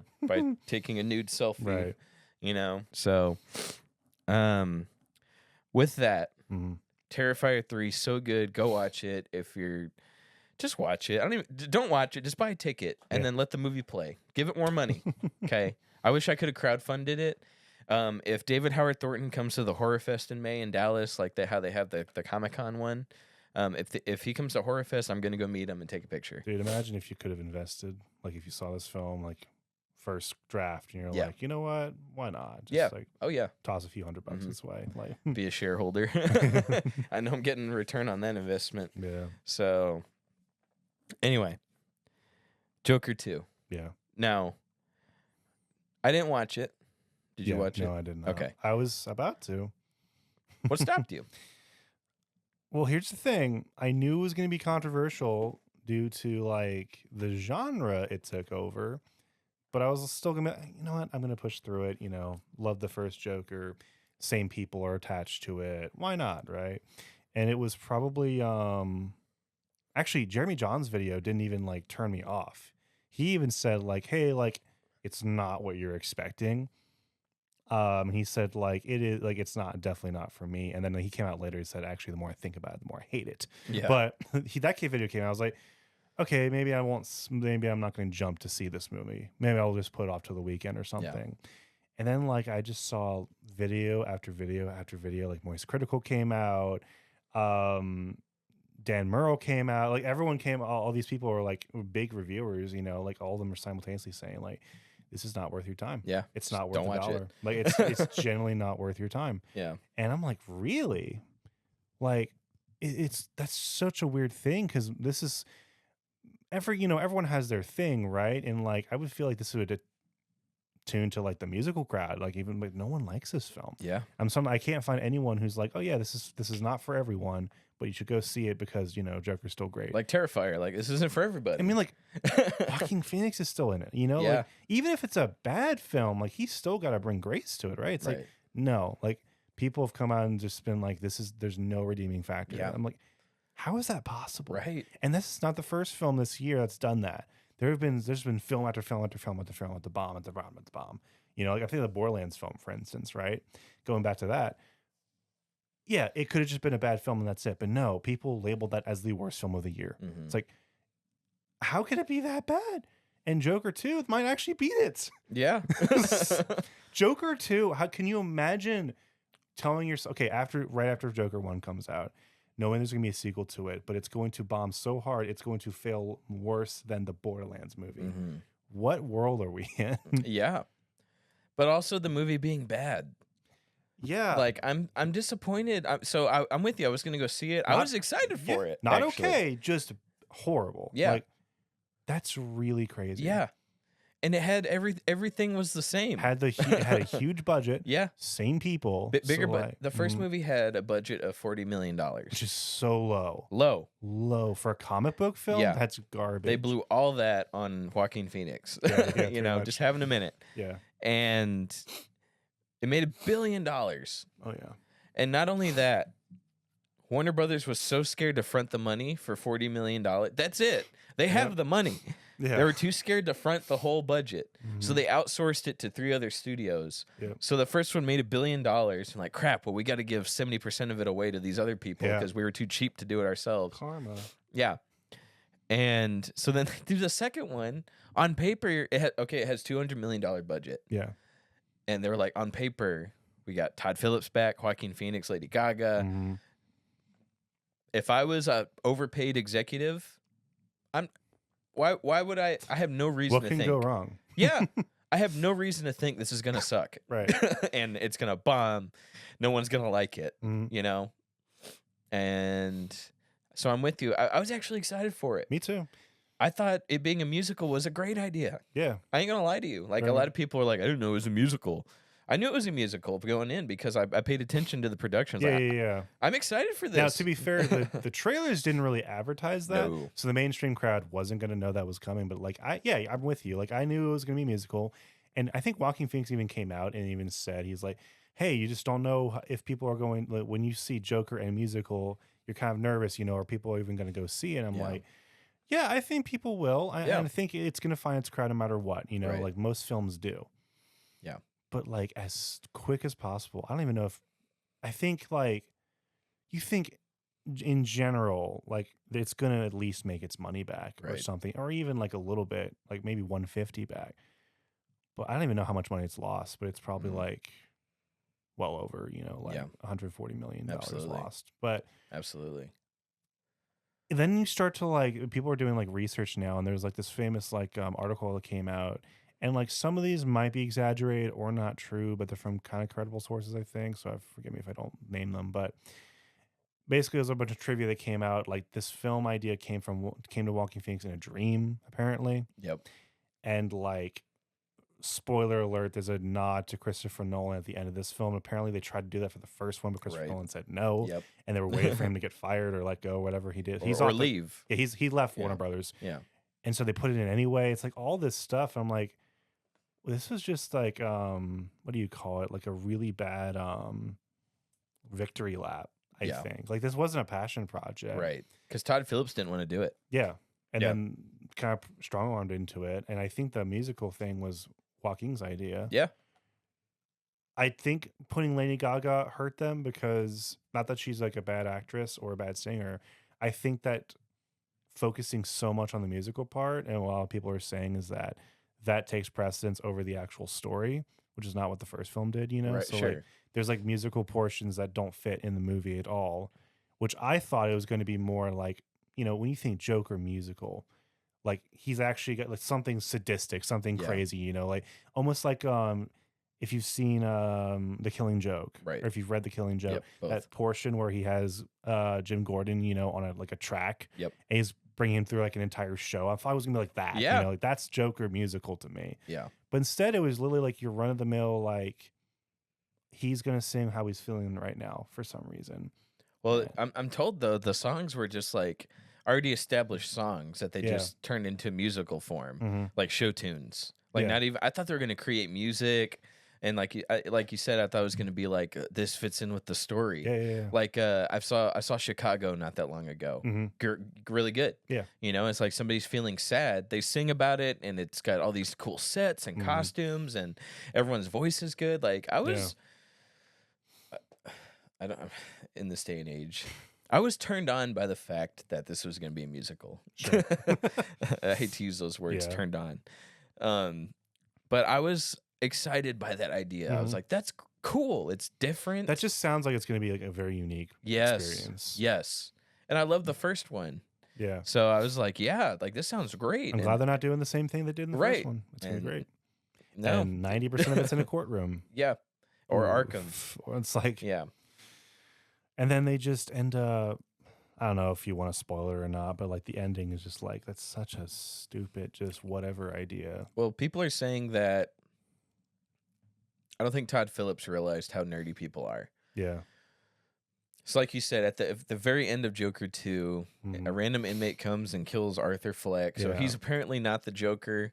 taking a nude selfie. Right. You know. So, with that, Mm-hmm. Terrifier 3 so good. Go watch it if you're. Just watch it. Don't watch it. Just buy a ticket and Yeah. then let the movie play. Give it more money. Okay. I wish I could have crowdfunded it. If David Howard Thornton comes to the Horror Fest in May in Dallas, like how they have the Comic-Con one, if he comes to Horror Fest, I'm gonna go meet him and take a picture. Dude, imagine if you could have invested, like if you saw this film, like first draft, and you're Yeah. like, you know what? Why not? Just Yeah. like Oh yeah, toss a few $100 Mhm. this way. Like, be a shareholder. I know I'm getting a return on that investment. yeah. So, anyway, Joker 2. Yeah. Now, I didn't watch it. Did you Yeah, watch it? No, I didn't. Okay. I was about to. What stopped you? Well, here's the thing. I knew it was going to be controversial due to like the genre it took over, but I was still going to, you know what? I'm going to push through it. You know, love the first Joker. Same people are attached to it. Why not? Right. And it was probably, actually, Jeremy John's video didn't even like turn me off. He even said like, hey, like, it's not what you're expecting. He said like it is like it's not definitely not for me. And then he came out later. He said actually the more I think about it, the more I hate it. Yeah. But that video came out. I was like, okay, maybe I won't. Maybe I'm not going to jump to see this movie. Maybe I'll just put it off to the weekend or something. And then like I just saw video after video after video. Like Moist Critical came out. Dan Murrow came out. Like everyone came. All these people were like big reviewers. You know, like all of them are simultaneously saying like, this is not worth your time. Yeah. It's not worth Don't a watch dollar. it. Like it's generally not worth your time. Yeah. And I'm like, really? Like that's such a weird thing because this is everyone has their thing, right? And like I would feel like this would attune to like the musical crowd. Like even like no one likes this film. Yeah. I can't find anyone who's like, oh yeah, this is not for everyone, but you should go see it because Joker's still great. Like Terrifier. Like this isn't for everybody. I mean, like Joaquin Phoenix is still in it, Yeah. like even if it's a bad film, like he's still got to bring grace to it, right? It's like, no, like people have come out and just been like, there's no redeeming factor. Yeah. I'm like, how is that possible? Right. And this is not the first film this year that's done that. There's been film after film after film after film at the bomb at the bomb at the bomb. Like I think the Borderlands film, for instance, right? Going back to that. Yeah, it could have just been a bad film and that's it. But no, people labeled that as the worst film of the year. Mhm. It's like, how can it be that bad? And Joker 2 might actually beat it. Yeah. Joker 2, how can you imagine telling yourself, okay, right after Joker 1 comes out, knowing there's going to be a sequel to it, but it's going to bomb so hard it's going to fail worse than the Borderlands movie. Mm-hmm. What world are we in? Yeah, but also the movie being bad. Yeah, Like I'm disappointed. I'm with you. I was gonna go see it. I was excited for it. Not actually. okay, just horrible. Yeah. Like, that's really crazy. Yeah, and it had everything was the same. It had a huge budget. Yeah, Same people. bigger. so, But like, the first mhm, movie had a budget of $40 million. which is so low. Low. For a comic book film. Yeah. That's garbage. They blew all that on Joaquin Phoenix. Yeah, you pretty know, much. just having a minute. Yeah. And it made $1 billion. Oh yeah. And not only that, Warner Brothers was so scared to front the money for $40 million. That's it. They have Yep. the money. Yeah. They were too scared to front the whole budget. So Mhm. they outsourced it to 3 other studios. Yep. So the first one made $1 billion. And like, crap, well, we got to give 70% of it away to these other people Yeah. because we were too cheap to do it ourselves. Karma. Yeah. And so then they do the second one. On paper, it has $200 million budget. Yeah. And they were like, on paper, we got Todd Phillips back, Joaquin Phoenix, Lady Gaga. Mhm. If I was a overpaid executive, why would I have no reason What to can think. go wrong? Yeah. I have no reason to think this is going to suck. Right. And it's going to bomb. No one's going to like it, Mhm. you know? And so I'm with you. I was actually excited for it. Me too. I thought it being a musical was a great idea. Yeah. I ain't going to lie to you. Like, a Right. lot of people are like, I didn't know it was a musical. I knew it was a musical going in because I paid attention to the productions. Yeah, Like, yeah, yeah. I'm excited for this. Now, to be fair, the trailers didn't really advertise that, No. so the mainstream crowd wasn't going to know that was coming. But like, I'm with you. Like, I knew it was going to be a musical, and I think Joaquin Phoenix even came out and even said he's like, "Hey, you just don't know if people are going. Like, when you see Joker and musical, you're kind of nervous, you know, are people even going to go see it?" I'm Yeah. like, "Yeah, I think people will. Yeah. And I think it's going to find its crowd no matter what, you know, Right. like most films do." Yeah. But like as quick as possible. I don't even know if I think like you think in general like it's going to at least make its money back or Right. something, or even like a little bit, like maybe 150 back. But I don't even know how much money it's lost, but it's probably Mhm. like well over, you know, like Yeah. $140 million Absolutely. lost. But Absolutely. then you start to like people are doing like research now, and there's like this famous like article that came out, and like some of these might be exaggerated or not true, but they're from kind of credible sources, I think. So forgive me if I don't name them, but basically there's a bunch of trivia that came out. Like this film idea came to Joaquin Phoenix in a dream, apparently, Yep. and like spoiler alert, there's a nod to Christopher Nolan at the end of this film. Apparently they tried to do that for the first one, but Christopher Right. Nolan said no, Yep. and they were waiting for him to get fired or let go, whatever he did. He's or off the- leave. yeah, he left Yeah. Warner Brothers. Yeah. And so they put it in anyway. It's like all this stuff. I'm like, well, this was just like what do you call it? Like a really bad victory lap, I Yeah. think. Like this wasn't a passion project. Right. Because Todd Phillips didn't want to do it. Yeah. And Yeah. then kind of strong armed into it. And I think the musical thing was Joaquin's idea. Yeah. I think putting Lady Gaga hurt them because not that she's like a bad actress or a bad singer. I think that focusing so much on the musical part, and what a lot of people are saying is that that takes precedence over the actual story, which is not what the first film did, you know? Right. So Sure. like there's like musical portions that don't fit in the movie at all, which I thought it was going to be more like, you know, when you think Joker musical, like he's actually got like something sadistic, something Yeah. crazy, you know, like almost like if you've seen The Killing Joke, Right. or if you've read The Killing Joke, Yep. Both. that portion where he has Jim Gordon, you know, on a track, Yep. and he's bringing him through like an entire show. I thought it was gonna be like that, Yeah. you know, like that's Joker musical to me. Yeah. But instead, it was literally like your run of the mill, like he's gonna sing how he's feeling right now for some reason. Well, Yeah. I'm told though the songs were just like already established songs that they Yeah. just turned into musical form, Mhm. like show tunes. Like Yeah. not even. I thought they were gonna create music, and like you said, I thought it was gonna be like this fits in with the story. Yeah, yeah, yeah. Like I saw Chicago not that long ago. Mhm. Really good. Yeah. You know, it's like somebody's feeling sad. They sing about it, and it's got all these cool sets and Mhm. costumes, and everyone's voice is good. Like I was, I don't in this day and age. I was turned on by the fact that this was going to be a musical. Sure. I hate to use those words, Yeah. turned on. But I was excited by that idea. I was Mhm. like, that's cool. It's different. That just sounds like it's going to be like a very unique experience. Yes. And I love the first one. Yeah. So I was like, yeah, like this sounds great. I'm glad they're not doing the same thing they did in the Right. first one. It's going to be great. No. And 90% of it's in a courtroom. Yeah. Or Ooh, Arkham. It's like, Yeah. and then they just end up, I don't know if you want to spoil it or not, but like the ending is just like, that's such a stupid, just whatever idea. Well, people are saying that I don't think Todd Phillips realized how nerdy people are. Yeah. So like you said, at the very end of Joker 2, a random inmate comes and kills Arthur Fleck. So Yeah. he's apparently not the Joker,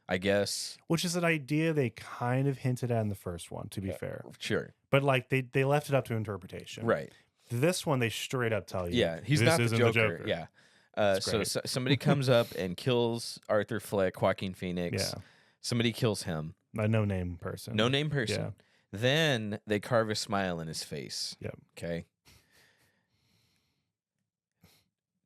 I guess. Which is an idea they kind of hinted at in the first one, to be fair. Sure. But like they left it up to interpretation. Right. This one, they straight up tell you. Yeah, he's this not the isn't Joker. Yeah. That's So great. somebody comes up and kills Arthur Fleck, Joaquin Phoenix. Yeah. Somebody kills him. A no name person. No name person. Yeah. Then they carve a smile in his face. Yep. Okay.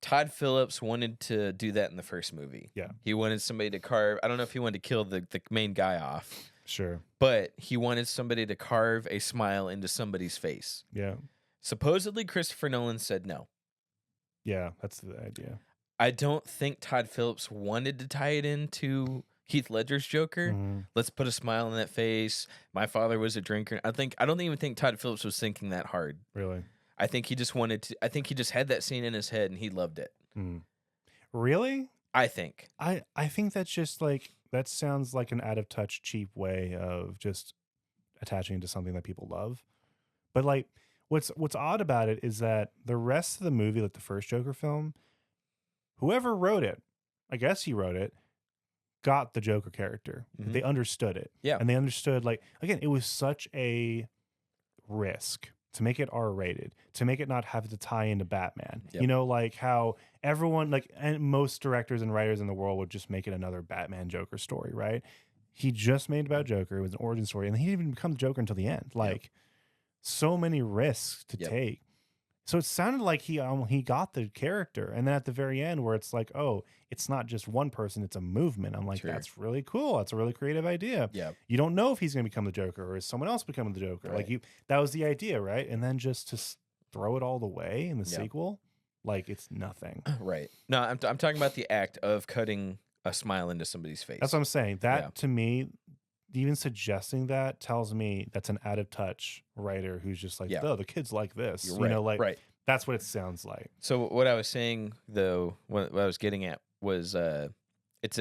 Todd Phillips wanted to do that in the first movie. Yeah. He wanted somebody to carve, I don't know if he wanted to kill the main guy off, Sure. but he wanted somebody to carve a smile into somebody's face. Yeah. Supposedly, Christopher Nolan said no. Yeah. That's the idea. I don't think Todd Phillips wanted to tie it into Heath Ledger's Joker. Mhm. Let's put a smile on that face. My father was a drinker. I don't even think Todd Phillips was thinking that hard. Really. I think he just wanted to. I think he just had that scene in his head and he loved it. Mm. Really? I think. I think that's just like, that sounds like an out of touch, cheap way of just attaching to something that people love. But like, what's odd about it is that the rest of the movie, like the first Joker film, whoever wrote it, I guess he wrote it, got the Joker character. Mhm. They understood it. Yeah. And they understood, like, again, it was such a risk to make it R-rated, to make it not have to tie into Batman. Yep. You know, like how everyone, like, and most directors and writers in the world would just make it another Batman Joker story, right? He just made about Joker. It was an origin story, and he didn't even become the Joker until the end. Like, so many risks to Yep. take. So it sounded like he got the character, and then at the very end, where it's like, oh, it's not just one person; it's a movement. I'm like, Sure. that's really cool. That's a really creative idea. Yeah. You don't know if he's going to become the Joker or is someone else becoming the Joker. Right. Like that was the idea, right? And then just to throw it all away in the Yeah. sequel, like it's nothing. Right. No, I'm talking about the act of cutting a smile into somebody's face. That's what I'm saying. That Yeah. to me, even suggesting that tells me that's an out of touch writer who's just like, Yeah. oh, the kids like this. You're You right. know, like right. that's what it sounds like. So what I was saying though, what I was getting at was, it's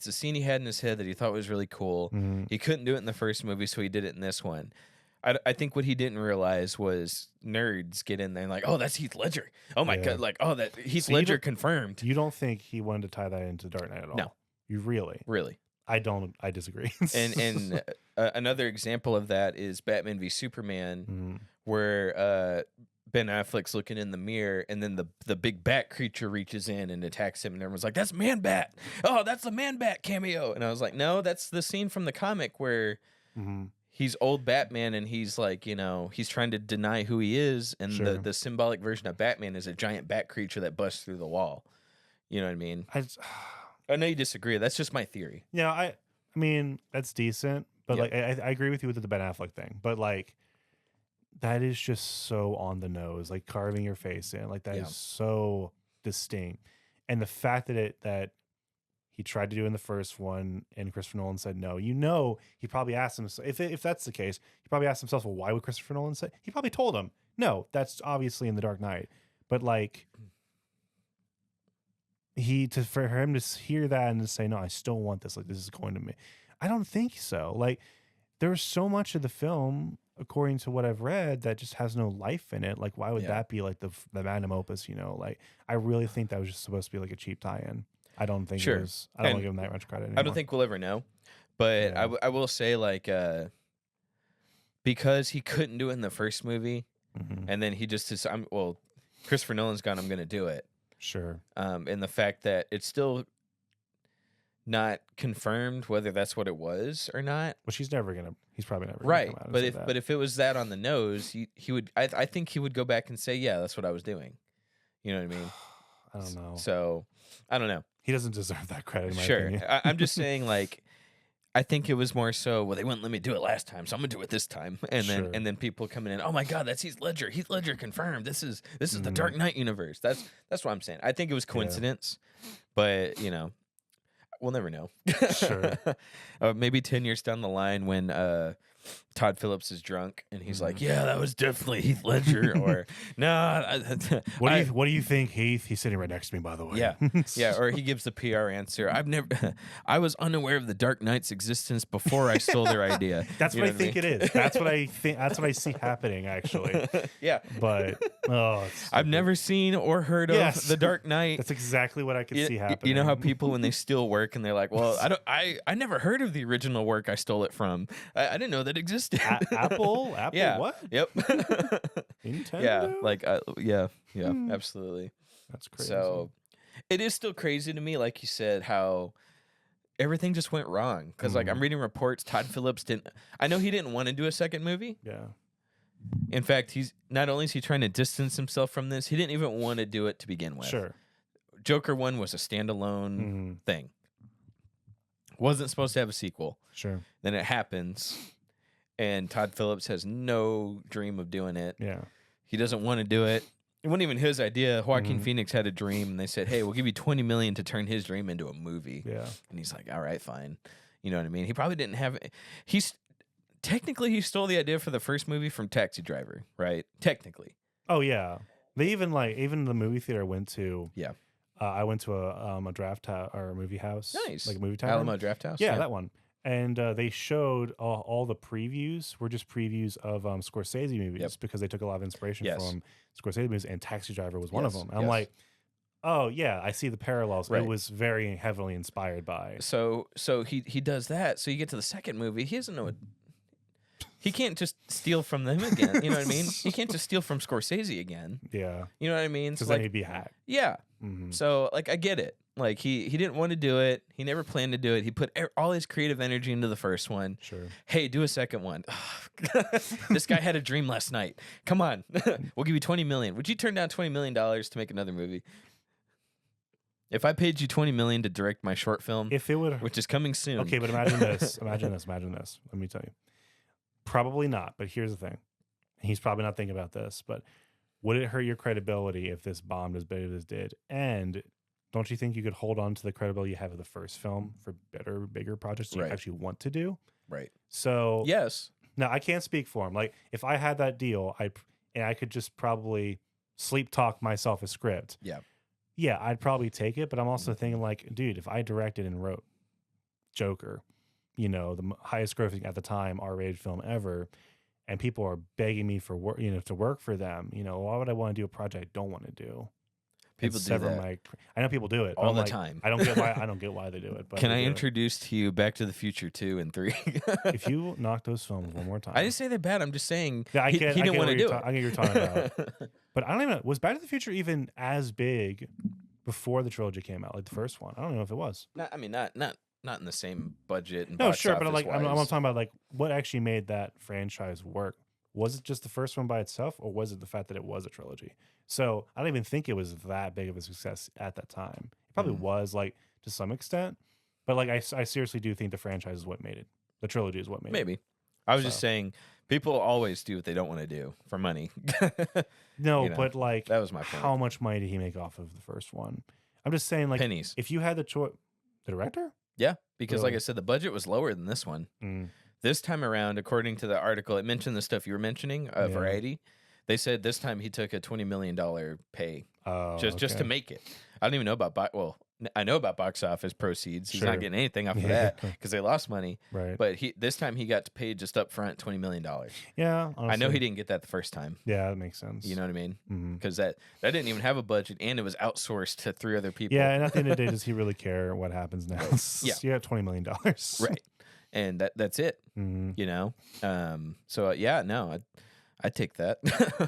a scene he had in his head that he thought was really cool. Mhm. He couldn't do it in the first movie, so he did it in this one. I think what he didn't realize was nerds get in there and like, oh, that's Heath Ledger. Oh my Yeah. god, like, oh, that Heath So you Ledger don't- confirmed. You don't think he wanted to tie that into Dark Knight at all? No. You really? Really. I don't. I disagree. And another example of that is Batman v Superman, Mhm. where Ben Affleck's looking in the mirror, and then the big bat creature reaches in and attacks him, and everyone's like, "That's Man Bat! Oh, that's the Man Bat cameo!" And I was like, "No, that's the scene from the comic where Mhm. he's old Batman, and he's like, he's trying to deny who he is, and Sure. the symbolic version of Batman is a giant bat creature that busts through the wall. You know what I mean? I know you disagree. That's just my theory. Yeah, I mean that's decent, but Yep. like I agree with you with the Ben Affleck thing, but like that is just so on the nose, like carving your face in, like that is Yeah. so distinct, and the fact that he tried to do in the first one and Christopher Nolan said no. He probably asked himself if that's the case, he probably asked himself, well, why would Christopher Nolan say? He probably told him no. That's obviously in The Dark Knight, but like. For him to hear that and to say, no, I still want this. Like, this is going to me. I don't think so. Like, there's so much of the film, according to what I've read, that just has no life in it. Like, why would Yeah. that be like the magnum opus? Like, I really think that was just supposed to be like a cheap tie-in. I don't think Sure. it was. I don't want And to give him that much credit I anymore. don't think we'll ever know, but Yeah. I will say like because he couldn't do it in the first movie, Mhm. and then he just decided, Christopher Nolan's gone, I'm going to do it. Sure. And the fact that it's still not confirmed whether that's what it was or not. Well, he's probably never gonna Right, come out and but say if that. but if it was that on the nose, he would. I think he would go back and say, yeah, that's what I was doing. You know what I mean? I don't know. So I don't know. He doesn't deserve that credit. In my Sure, opinion. I'm just saying like. I think it was more so, well, they wouldn't let me do it last time, so I'm gonna do it this time. And Sure. then people coming in, oh my god, that's Heath Ledger. Heath Ledger confirmed. This is the Mhm. Dark Knight universe. That's what I'm saying. I think it was coincidence, but we'll never know. Sure. Maybe 10 years down the line when Todd Phillips is drunk and he's like, yeah, that was definitely Heath Ledger. Or, no. What do you think, Heath? He's sitting right next to me, by the way. Yeah. Yeah. Or he gives the PR answer. I was unaware of the Dark Knight's existence before I stole their idea. That's You what know I think it is. That's what I think. That's what I see happening, actually. Yeah. But it's I've never seen or heard of Yes. the Dark Knight. That's exactly what I could see happening. You know how people, when they steal work and they're like, well, I never heard of the original work I stole it from. I didn't know that existed. Apple? Yeah. What? Yep. Nintendo? Yeah. Like, yeah, absolutely. That's crazy. So it is still crazy to me, like you said, how everything just went wrong. Because, like, I'm reading reports, Todd Phillips I know he didn't want to do a second movie. Yeah. In fact, he's not only is he trying to distance himself from this, he didn't even want to do it to begin with. Sure. Joker 1 was a standalone thing. Wasn't supposed to have a sequel. Sure. Then it happens, and Todd Phillips has no dream of doing it. Yeah. He doesn't want to do it. It wasn't even his idea. Joaquin Phoenix had a dream, and they said, hey, we'll give you $20 million to turn his dream into a movie. Yeah. And he's like, all right, fine. You know what I mean? He probably didn't have it. Technically, he stole the idea for the first movie from Taxi Driver, right? Technically. Oh yeah. They even the movie theater I went to. Yeah. I went to a draft house or a movie house. Nice. Like a movie tavern. Alamo Draft House? Yeah, that one. And they showed all the previews were just previews of Scorsese movies because they took a lot of inspiration from Scorsese movies, and Taxi Driver was one of them. And I'm like, oh yeah, I see the parallels. Right. It was very heavily inspired by. So he does that. So you get to the second movie, he doesn't know what. He can't just steal from them again. You know what I mean? He can't just steal from Scorsese again. Yeah, You know what I mean? because So, then like, he'd be hacked. yeah. Mhm. So like I get it. Like he didn't want to do it. He never planned to do it. He put all his creative energy into the first one. Sure. Hey, do a second one. This guy had a dream last night. Come on, we'll give you $20 million. Would you turn down $20 million to make another movie? If I paid you $20 million to direct my short film, If it would, which is coming soon. okay, but imagine this. Imagine this. Let me tell you. Probably not. But here's the thing. He's probably not thinking about this. But would it hurt your credibility if this bombed as big as it did? And don't you think you could hold on to the credibility you have of the first film for better, bigger projects you Right. actually want to do? Right. So Yes. now I can't speak for him. Like if I had that deal, I could just probably sleep talk myself a script. Yeah. Yeah, I'd probably take it. But I'm also thinking like, dude, if I directed and wrote Joker, the highest grossing at the time R-rated film ever, and people are begging me for work, to work for them, why would I want to do a project I don't want to do? People And do sever that I know people do it but all I'm the like, time. I don't get why. I don't get why they do it. But Can they I do it. introduce to you Back to the Future 2 and 3? If you knock those films one more time, I didn't say they're bad. I'm just saying Yeah, I he get didn't what want to you're do I get what you're talking about. But I don't even know. Was Back to the Future even as big before the trilogy came out, like the first one? I don't know if it was. I mean, not in the same budget. And No, box sure, but I'm office-wise. talking about like what actually made that franchise work. Was it just the first one by itself, or was it the fact that it was a trilogy? So I don't even think it was that big of a success at that time. It probably was, like, to some extent, but like I seriously do think the franchise is what made it. The trilogy is what made it. Maybe. I was just So. saying, people always do what they don't want to do for money. No, You know, but like, that was my point. how much money did he make off of the first one? I'm just saying, like, Pennies. if you had the choice, the director. Yeah, because like Really? I said, the budget was lower than this one. This time around, according to the article, it mentioned the stuff you were mentioning, Yeah. Variety. They said this time he took a $20 million pay just to Okay. make it. I don't even know about I know about box office proceeds. He's Sure. not getting anything off of Yeah. that because they lost money. Right. But this time he got to pay just up front $20 million. Yeah. Honestly. I know he didn't get that the first time. Yeah, that makes sense. You know what I mean? Mhm. Because that didn't even have a budget and it was outsourced to 3 other people. Yeah, and at the end of the day, does he really care what happens now? Yeah. You got $20 million. Right. And that's it. Mhm. You know? So yeah, no, I'd take that.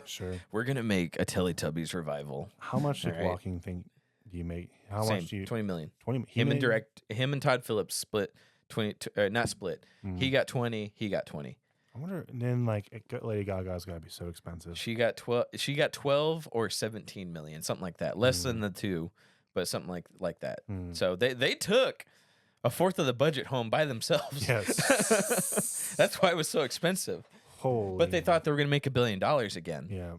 Sure. We're gonna make a Teletubbies revival. How much did All right. Walking think do you make? How Same, much do you? 20 million. 20. Him and Todd Phillips split 20. Not split. He got 20. He got 20. I wonder. And then like Lady Gaga's got to be so expensive. She got 12. She got 12 or 17 million, something like that. Less than the two, but something like that. Mm. So they took a fourth of the budget home by themselves. Yes. That's why it was so expensive. Holy. But they thought they were going to make $1 billion again. Yeah.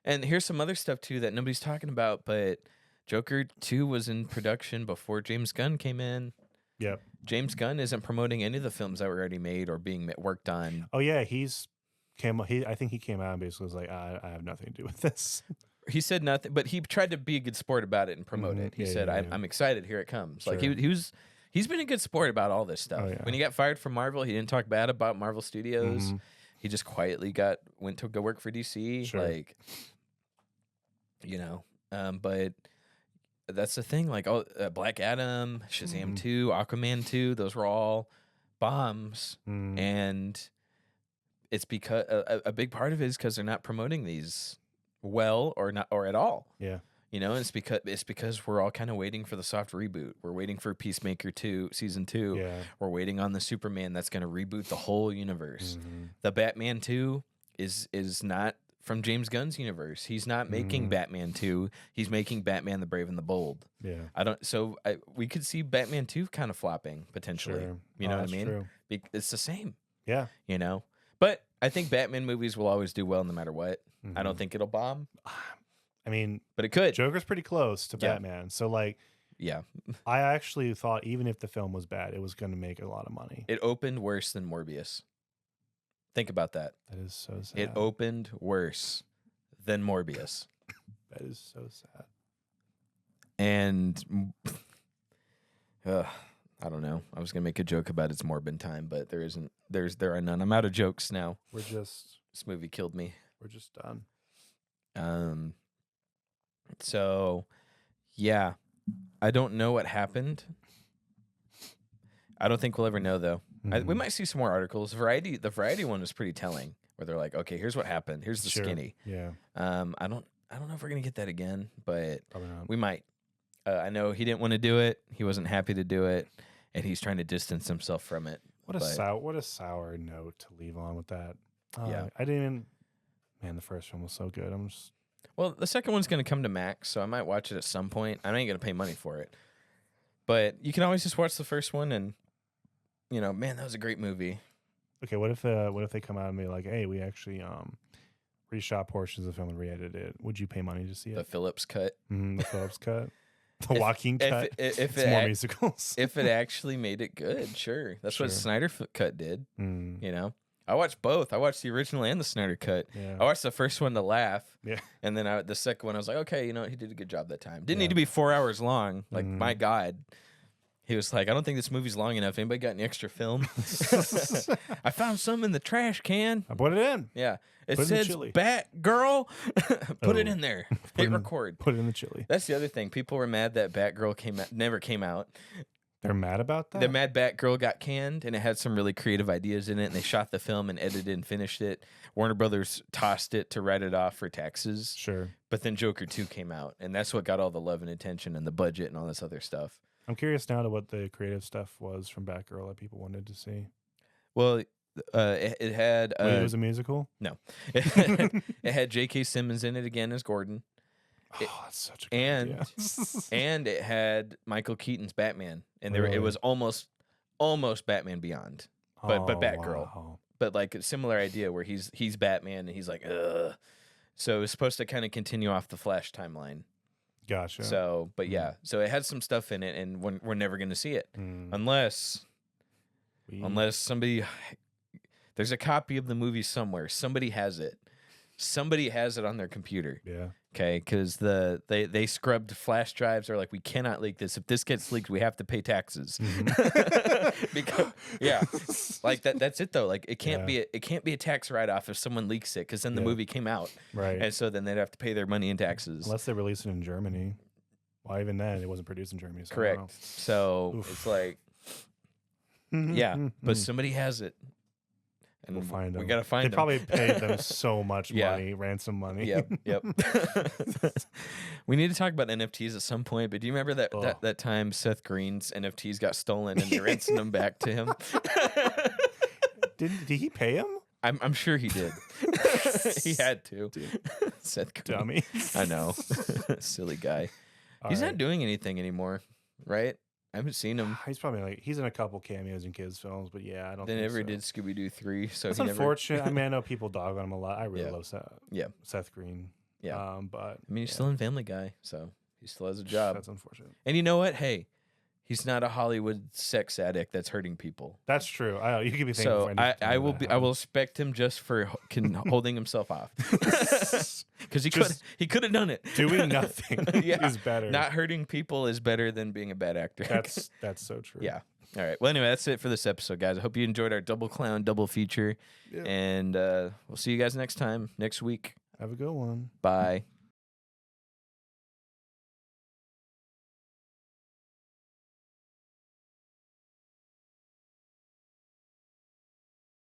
And here's some other stuff too that nobody's talking about, but Joker 2 was in production before James Gunn came in. Yep. James Gunn isn't promoting any of the films that were already made or being worked on. Oh yeah, I think he came out and basically was like, I have nothing to do with this. He said nothing, but he tried to be a good sport about it and promote it. He Yeah, said, yeah, yeah. I'm excited. Here it comes. Sure. Like he's been a good sport about all this stuff. Oh, yeah. When he got fired from Marvel, he didn't talk bad about Marvel Studios. Mhm. He just quietly went to go work for DC. Sure. Like, you know, but that's the thing. Like, Black Adam, Shazam 2, Aquaman 2, those were all bombs. Mm. And it's because a big part of it is because they're not promoting these well or at all. Yeah. You know, it's because we're all kind of waiting for the soft reboot. We're waiting for Peacemaker 2 season 2. Yeah. We're waiting on the Superman that's going to reboot the whole universe. Mhm. The Batman 2 is not from James Gunn's universe. He's not making Batman 2. He's making Batman the Brave and the Bold. Yeah. We could see Batman 2 kind of flopping potentially. Sure. You know what I that's mean? True. It's the same, Yeah. you know. But I think Batman movies will always do well no matter what. I Mhm. don't think it'll bomb, I mean, but it could. Joker's pretty close to Yeah. Batman. So like, Yeah. I actually thought even if the film was bad, it was going to make a lot of money. It opened worse than Morbius. Think about that. That is so sad. It opened worse than Morbius. That is so sad. And I don't know. I was gonna make a joke about it's Morbin time, but there isn't. There are none. I'm out of jokes now. This movie killed me. We're just done. So yeah, I don't know what happened. I don't think we'll ever know though. We might see some more articles. The Variety one was pretty telling, where they're like, okay, here's what happened. Here's the Sure. skinny. Yeah. I don't know if we're gonna get that again, but Probably not. we might. I know he didn't want to do it. He wasn't happy to do it, and he's trying to distance himself from it. What a sour note to leave on with that. Yeah. I didn't even. Man, the first one was so good. I'm just. Well, the second one's going to come to Max, so I might watch it at some point. I ain't going to pay money for it. But you can always just watch the first one and, you know, man, that was a great movie. Okay, what if they come out and be like, hey, we actually reshot portions of the film and re-edited it? Would you pay money to see The it? Phillips cut. The Phillips cut, the Joaquin cut. If It's it more ac- musicals. if it actually made it good, sure. That's what Sure. Snyder cut did, Mm, you know. I watched both. I watched the original and the Snyder cut. yeah. I watched the first one to laugh. Yeah. And then the second one, I was like, okay, you know, he did a good job that time. Didn't Yeah. need to be 4 hours long. Like, Mhm. my God. He was like, I don't think this movie's long enough. Anybody got any extra film? I found some in the trash can. I put it in. Yeah. It Put it in the says chili. Batgirl. Put it Oh. in there. Put Hit it in- record. Put it in the chili. That's the other thing. People were mad that Batgirl never came out. They're mad about that. The Mad Batgirl got canned, and it had some really creative ideas in it, and they shot the film and edited and finished it. Warner Brothers tossed it to write it off for taxes. Sure. But then Joker 2 came out, and that's what got all the love and attention and the budget and all this other stuff. I'm curious now to what the creative stuff was from Batgirl that people wanted to see. Well, it had Wait, it was a musical? it had J.K. Simmons in it again as Gordon, Oh, that's such a good and idea. and it had Michael Keaton's Batman, and it Really? was almost Batman Beyond, but Batgirl. Wow. but like a similar idea where he's Batman and he's like, ugh. So it was supposed to kind of continue off the Flash timeline. Gotcha. So, but yeah, so it had some stuff in it, and we're never going to see it Mm, unless we- somebody. There's a copy of the movie somewhere. Somebody has it. Somebody has it on their computer. Yeah. Okay, because they scrubbed flash drives. They're like, we cannot leak this. If this gets leaked, we have to pay taxes. Mhm. Because yeah, like that's it though. Like it can't Yeah. be a tax write off if someone leaks it, because then the Yeah. movie came out, Right. and so then they'd have to pay their money in taxes. Unless they released it in Germany. Well, even then, it wasn't produced in Germany. So I don't Correct. So Oof. it's like, know. yeah, but somebody has it, and We'll find we them. gotta find They them. probably paid them so much Yeah. money, ransom money. Yep. We need to talk about NFTs at some point, but do you remember Ugh. that time Seth Green's NFTs got stolen and they ransomed them back to him? Did he pay him? I'm sure he did. He had to. Dude. Seth Green. Dummy. I know. Silly guy. All He's right. not doing anything anymore, right? I haven't seen him. He's probably like he's in a couple cameos in kids films, but yeah, I don't. They think never so. did Scooby Doo 3, so That's he never. unfortunate. I mean, I know people dog on him a lot. I really Yeah. love Seth. Yeah. Seth Green. Yeah. But I mean, he's yeah, still in Family Guy, so he still has a job. That's unfortunate. And you know what? Hey, he's not a Hollywood sex addict that's hurting people. That's true. You could be thinking. So I will respect him just for holding himself off, because he could have done it. Doing nothing Yeah. is better. Not hurting people is better than being a bad actor. That's so true. Yeah. All right. Well, anyway, that's it for this episode, guys. I hope you enjoyed our double clown, double feature, Yeah. and we'll see you guys next week. Have a good one. Bye.